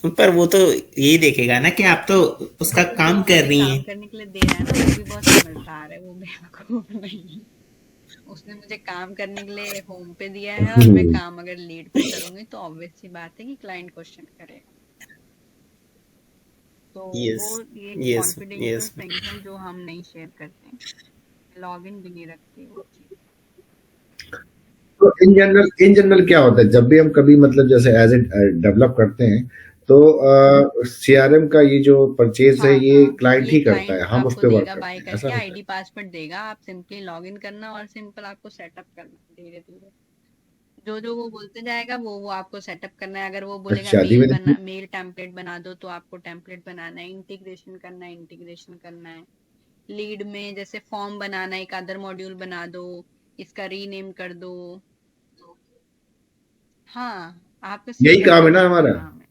पर वो तो यही देखेगा ना कि आप तो उसका तो जो काम कर मुझे रही काम हैं। करने के लिए दे रहा है ना, वो भी बहुत समझदार है, वो बेवकूफ नहीं है। उसने मुझे काम करने के लिए होम पे दिया है, और मैं हम्म, काम अगर लीड पे करूंगी तो ऑब्वियस सी बात है कि क्लाइंट क्वेश्चन करेगा। तो यस वो ये यस कॉन्फिडेंशियल यस। थिंग्स हैं जो हम नहीं शेयर करते, लॉगिन भी नहीं रखते वो चीज। तो इन जनरल क्या होता है जब भी हम कभी मतलब जैसे एज ए डेवलप करते हैं, तो सीआरएम का ये जो परचेज है हाँ ये हाँ, क्लाइंट ये ही करता क्लाइंट है, हम उस आपको पे वर्क देगा करते बाय हैं, ऐसा करके, होता आईडी पासवर्ड देगा, आप सिंपली लॉगिन करना और सिंपल आपको सेटअप करना धीरे धीरे। जो जो वो बोलते जाएगा वो आपको सेटअप करना है। अगर वो है? बोलेगा शादी में देखिए। मेल टेम्पलेट बना दो, तो आपको टेम्पलेट बनाना है, इंटीग्रेशन करना है। लीड में जैसे फॉर्म बनाना है, एक अदर मॉड्यूल बना दो, इसका रीनेम कर दो। तो हाँ, आपका यही सीआरएम काम का है ना यही हमारा। काम है।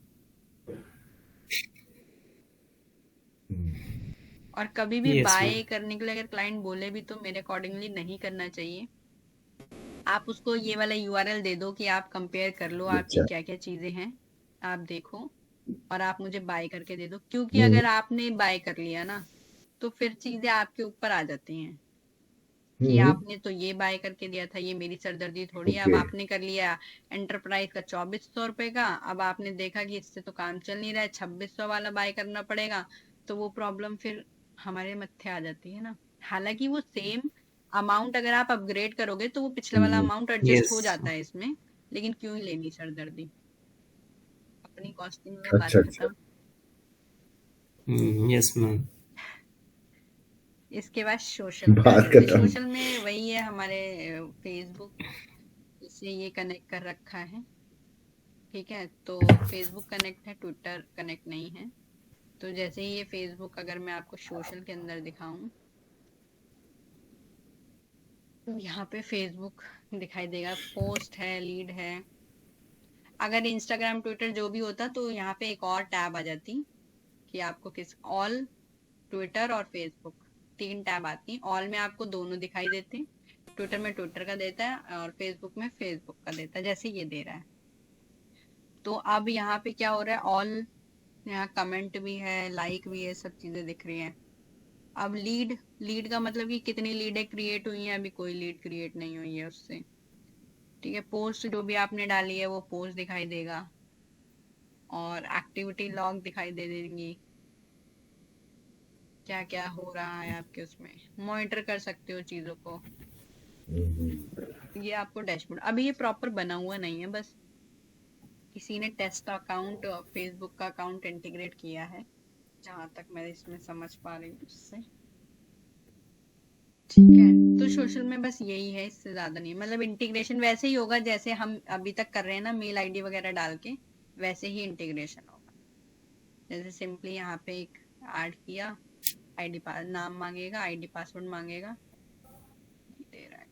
और कभी भी यस मैम। बाय करने के लिए अगर क्लाइंट बोले भी तो मेरे अकॉर्डिंगली नहीं करना चाहिए। आप उसको ये वाला यूआरएल दे दो कि आप कंपेयर कर लो आपकी अच्छा। क्या क्या चीजें हैं, आप देखो, और आप मुझे बाय करके दे दो। क्योंकि हम्म अगर आपने बाय कर लिया ना, तो फिर चीजें आपके ऊपर आ जाती हैं कि हम्म। आपने तो ये बाय करके दिया था, ये मेरी सरदर्दी थोड़ी है। अब ओके। आपने कर लिया एंटरप्राइज का 2400 रुपए का, अब आपने देखा कि इससे तो काम चल नहीं रहा है, 2600 वाला बाय करना पड़ेगा, तो वो प्रॉब्लम फिर हमारे मत्थे आ जाती है ना। हालांकि वो सेम अमाउंट अगर आप अपग्रेड करोगे तो वो पिछला वाला हम्म। Amount adjust yes. हो जाता है इसमें, लेकिन क्यों ही लेनी सरदर्दी, अपनी कॉस्टिंग में बात अच्छा अच्छा। खत्म। Yes ma'am. इसके बाद सोशल पे आ बात जाते हैं। खत्म। सोशल में वही है, हमारे फेसबुक से ये कनेक्ट कर रखा है, ठीक है। तो फेसबुक कनेक्ट है, ट्विटर कनेक्ट नहीं है। तो जैसे ही ये फेसबुक अगर मैं आपको सोशल के अंदर दिखाऊं, तो यहाँ पे फेसबुक दिखाई देगा, पोस्ट है, लीड है। अगर इंस्टाग्राम ट्विटर जो भी होता तो यहाँ पे एक और टैब आ जाती कि आपको किस, ऑल, ट्विटर और फेसबुक, 3 टैब आती हैं। ऑल में आपको दोनों दिखाई देते हैं, ट्विटर में ट्विटर का देता है और फेसबुक में फेसबुक का देता है, जैसे ये दे रहा है। तो अब यहाँ पे क्या हो रहा है, ऑल, यहाँ कमेंट भी है, लाइक भी है, सब चीजें दिख रही हैं। अब लीड, लीड का मतलब कि कितनी लीडें क्रिएट हुई हैं, अभी कोई लीड क्रिएट नहीं हुई है उससे, ठीक है। पोस्ट जो भी आपने डाली है वो पोस्ट दिखाई देगा, और एक्टिविटी लॉग दिखाई दे देंगी, क्या क्या हो रहा है आपके उसमें, मॉनिटर कर सकते हो चीजों को। ये आपको डैशबोर्ड, अभी ये प्रॉपर बना हुआ नहीं है, बस किसी ने टेस्ट अकाउंट फेसबुक का अकाउंट इंटीग्रेट किया है, जहां तक मैं इसमें समझ पा रही हूँ उससे, ठीक है। तो सोशल में बस यही है, इससे ज्यादा नहीं है। मतलब इंटीग्रेशन वैसे ही होगा जैसे हम अभी तक कर रहे हैं ना, मेल आईडी वगैरह डाल के, वैसे ही इंटीग्रेशन होगा। जैसे सिंपली यहाँ पे एक ऐड किया, आईडी पास नाम मांगेगा, आईडी पासवर्ड मांगेगा, दे रहा है।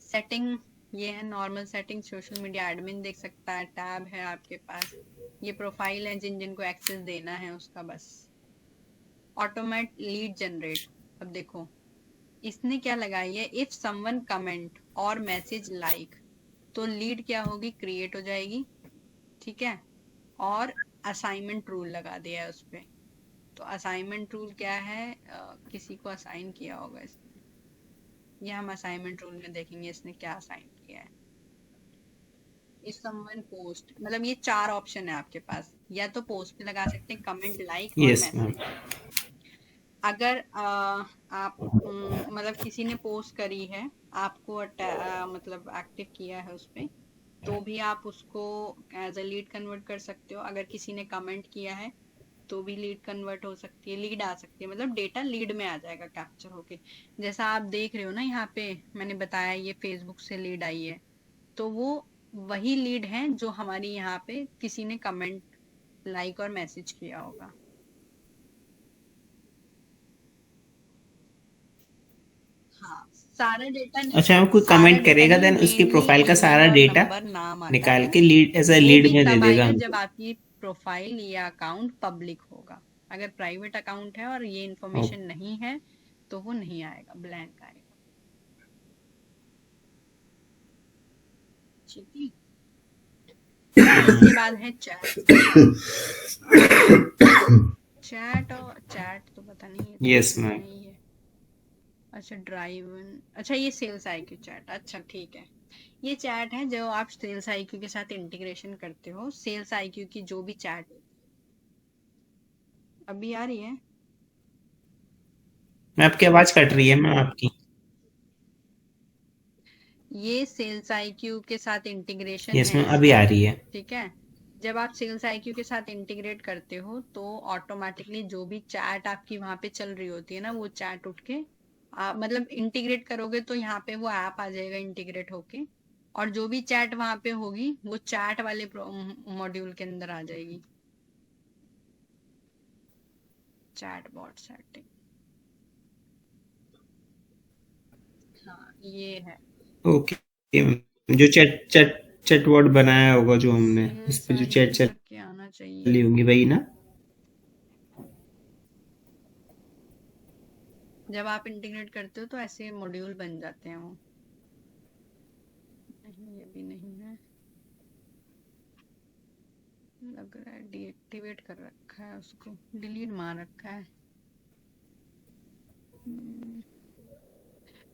सेटिंग, ये है normal setting, social media admin देख सकता है, टैब है आपके पास, ये प्रोफाइल है जिन जिनको एक्सेस देना है उसका, बस ऑटोमेट लीड जनरेट। अब देखो इसने क्या लगाई है, इफ समवन कमेंट और मैसेज लाइक, तो लीड क्या होगी, क्रिएट हो जाएगी, ठीक है। और असाइनमेंट रूल लगा दिया है उस पे। तो असाइनमेंट रूल क्या है, किसी को असाइन किया होगा इसने, ये हम असाइनमेंट रूल में देखेंगे इसने क्या असाइन किया है। इफ समवन पोस्ट, मतलब ये 4 ऑप्शन है आपके पास, या तो पोस्ट पे लगा सकते हैं, कमेंट, लाइक और यस मैम। मैसेज। अगर आप मतलब किसी ने पोस्ट करी है, आपको मतलब एक्टिव किया है उस पे, तो भी आप उसको एज अ लीड कन्वर्ट कर सकते हो। अगर किसी ने कमेंट किया है तो भी लीड कन्वर्ट हो सकती है, लीड आ सकती है, मतलब डेटा लीड में आ जाएगा कैप्चर होके। जैसा आप देख रहे हो ना यहाँ पे मैंने बताया ये फेसबुक से लीड आई है, तो वो वही लीड है जो हमारी यहाँ पे किसी ने कमेंट, लाइक और मैसेज किया होगा। हाँ, सारा डेटा नहीं, अच्छा, कोई सारा कमेंट डेटा करेगा नहीं, देन उसकी मेनली प्रोफाइल का ईमेल सारा और डेटा नंबर, नाम आता निकाल है। के लीड एज अ वो लीड भी में दे तब देगा आएगा जब हमको। आपकी प्रोफाइल या अकाउंट पब्लिक होगा। अगर प्राइवेट अकाउंट है और ये ओ, इन्फॉर्मेशन नहीं है तो वो नहीं आएगा, ब्लैंक आएगा। ठीक है। इसके बाद है चैट। चैट तो पता नहीं है, यस तो मैम। नहीं है। अच्छा, ड्राइवन, अच्छा ये सेल्स आईक्यू चैट, अच्छा ठीक है। ये चैट है जो आप सेल्स आईक्यू के साथ इंटीग्रेशन करते हो। सेल्स आईक्यू की जो भी चैट अभी आ रही है, मैं आपकी आवाज कट रही है मैम आपकी। ये सेल्स आईक्यू के साथ इंटीग्रेशन यस है मैम, अभी इसका। आ रही है। ठीक है। जब आप सेल्स आईक्यू के साथ इंटीग्रेट करते हो तो ऑटोमेटिकली जो भी चैट आपकी वहां पे चल रही होती है ना, वो चैट उठ के मतलब इंटीग्रेट करोगे तो यहाँ पे वो ऐप आ जाएगा इंटीग्रेट होके, और जो भी चैट वहां पे होगी वो चैट वाले मॉड्यूल के अंदर आ जाएगी। चैट बॉट सेटिंग, हाँ ये है। ओके मैम, जो चैट चैट चैट वर्ड बनाया होगा जो हमने इस सेल्स पे जो चैट आईक्यू करके आना चाहिए। चली होंगी वही ना। जब आप इंटीग्रेट करते हो तो ऐसे मॉड्यूल बन जाते हैं वो। नहीं, ये भी नहीं है, लग रहा है डीएक्टिवेट कर रखा है, उसको डिलीट मार रखा है।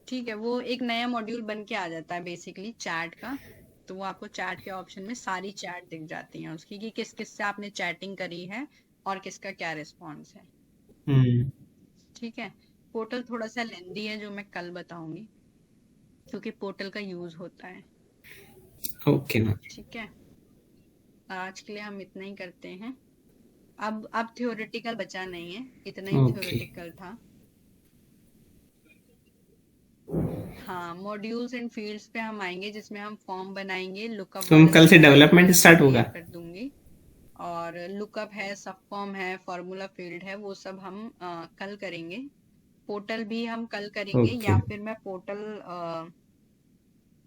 ठीक है, वो एक नया मॉड्यूल बन के आ जाता है बेसिकली चैट का। तो वो आपको चैट के ऑप्शन में सारी चैट दिख जाती हैं उसकी, कि किस किस से आपने चैटिंग करी है और किसका क्या रिस्पॉन्स है। हम्म। ठीक है। पोर्टल थोड़ा सा लेंदी है, जो मैं कल बताऊंगी, क्योंकि पोर्टल का यूज होता है। Okay ma'am. ठीक है, आज के लिए हम इतना ही करते हैं। अब थ्योरेटिकल बचा नहीं है, इतना ही ओके, थ्योरेटिकल था। हाँ, मॉड्यूल्स एंड फील्ड्स पे हम आएंगे, जिसमें हम फॉर्म बनाएंगे। लुकअप तो हम वाला कल से सीन है, वो डेवलपमेंट मैं स्टार्ट कल होगा। क्लियर कर दूंगी। और लुकअप है, सब फॉर्म है, फॉर्मूला फील्ड है, वो सब हम कल करेंगे। पोर्टल भी हम कल करेंगे, ओके या फिर मैं पोर्टल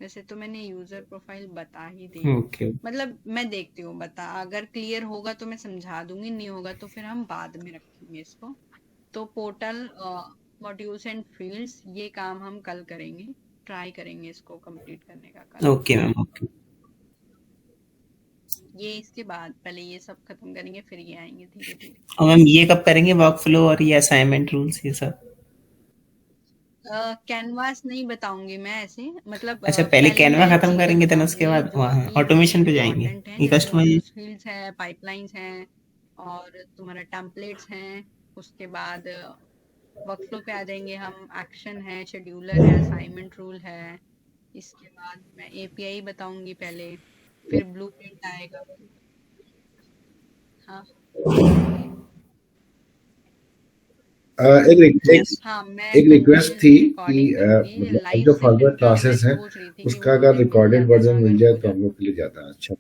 वैसे तो मैंने यूजर प्रोफाइल बता ही दी है। ओके। मतलब मैं देखती हूँ, बता अगर क्लियर होगा तो मैं समझा दूंगी, नहीं होगा तो फिर हम बाद में रखेंगे इसको। तो पोर्टल, मॉड्यूल्स एंड फील्ड्स, ये काम हम कल करेंगे, ट्राई करेंगे इसको कंप्लीट करने का कल। Okay ma'am. ओके। ये इसके बाद पहले ये सब खत्म करेंगे, फिर ये आएंगे धीरे धीरे। और मैम ये कब करेंगे वर्क फ्लो और ये असाइनमेंट रूल्स ये सब? कैनवास नहीं बताऊंगी मैं ऐसे, मतलब अच्छा, पहले पहले कैनवा मैं खत्म चीजें करेंगे देन उसके बताऊंगी बाद जो वहाँ कि मेन ऑटोमेशन पे जाएंगे। इम्पोर्टेंट है, ये जैसे कस्टमाइज। मॉड्यूल्स, फील्ड्स है, पाइपलाइंस हैं, और तुम्हारा टेम्पलेट्स हैं। उसके बाद वर्कफ्लो पे आ जाएंगे हम, एक्शन है, शेड्यूलर है, असाइनमेंट रूल है। इसके बाद मैं एपीआई बताऊंगी पहले, फिर ब्लूप्रिंट आएगा। हाँ एक एक यस। हाँ, मैं एक रिक्वेस्ट कंटिन्यूअसली थी कि रिकॉर्डिंग करूंगी। मतलब अब लाइव जो फर्दर सेशन का मैं क्लासेस हैं सोच रही थी कि उसका वो अगर मुझे मिल रिकॉर्डेड जाता, वर्जन मगर मिल जाए हो तो हम जाता। लोग के लिए ज़्यादा अच्छा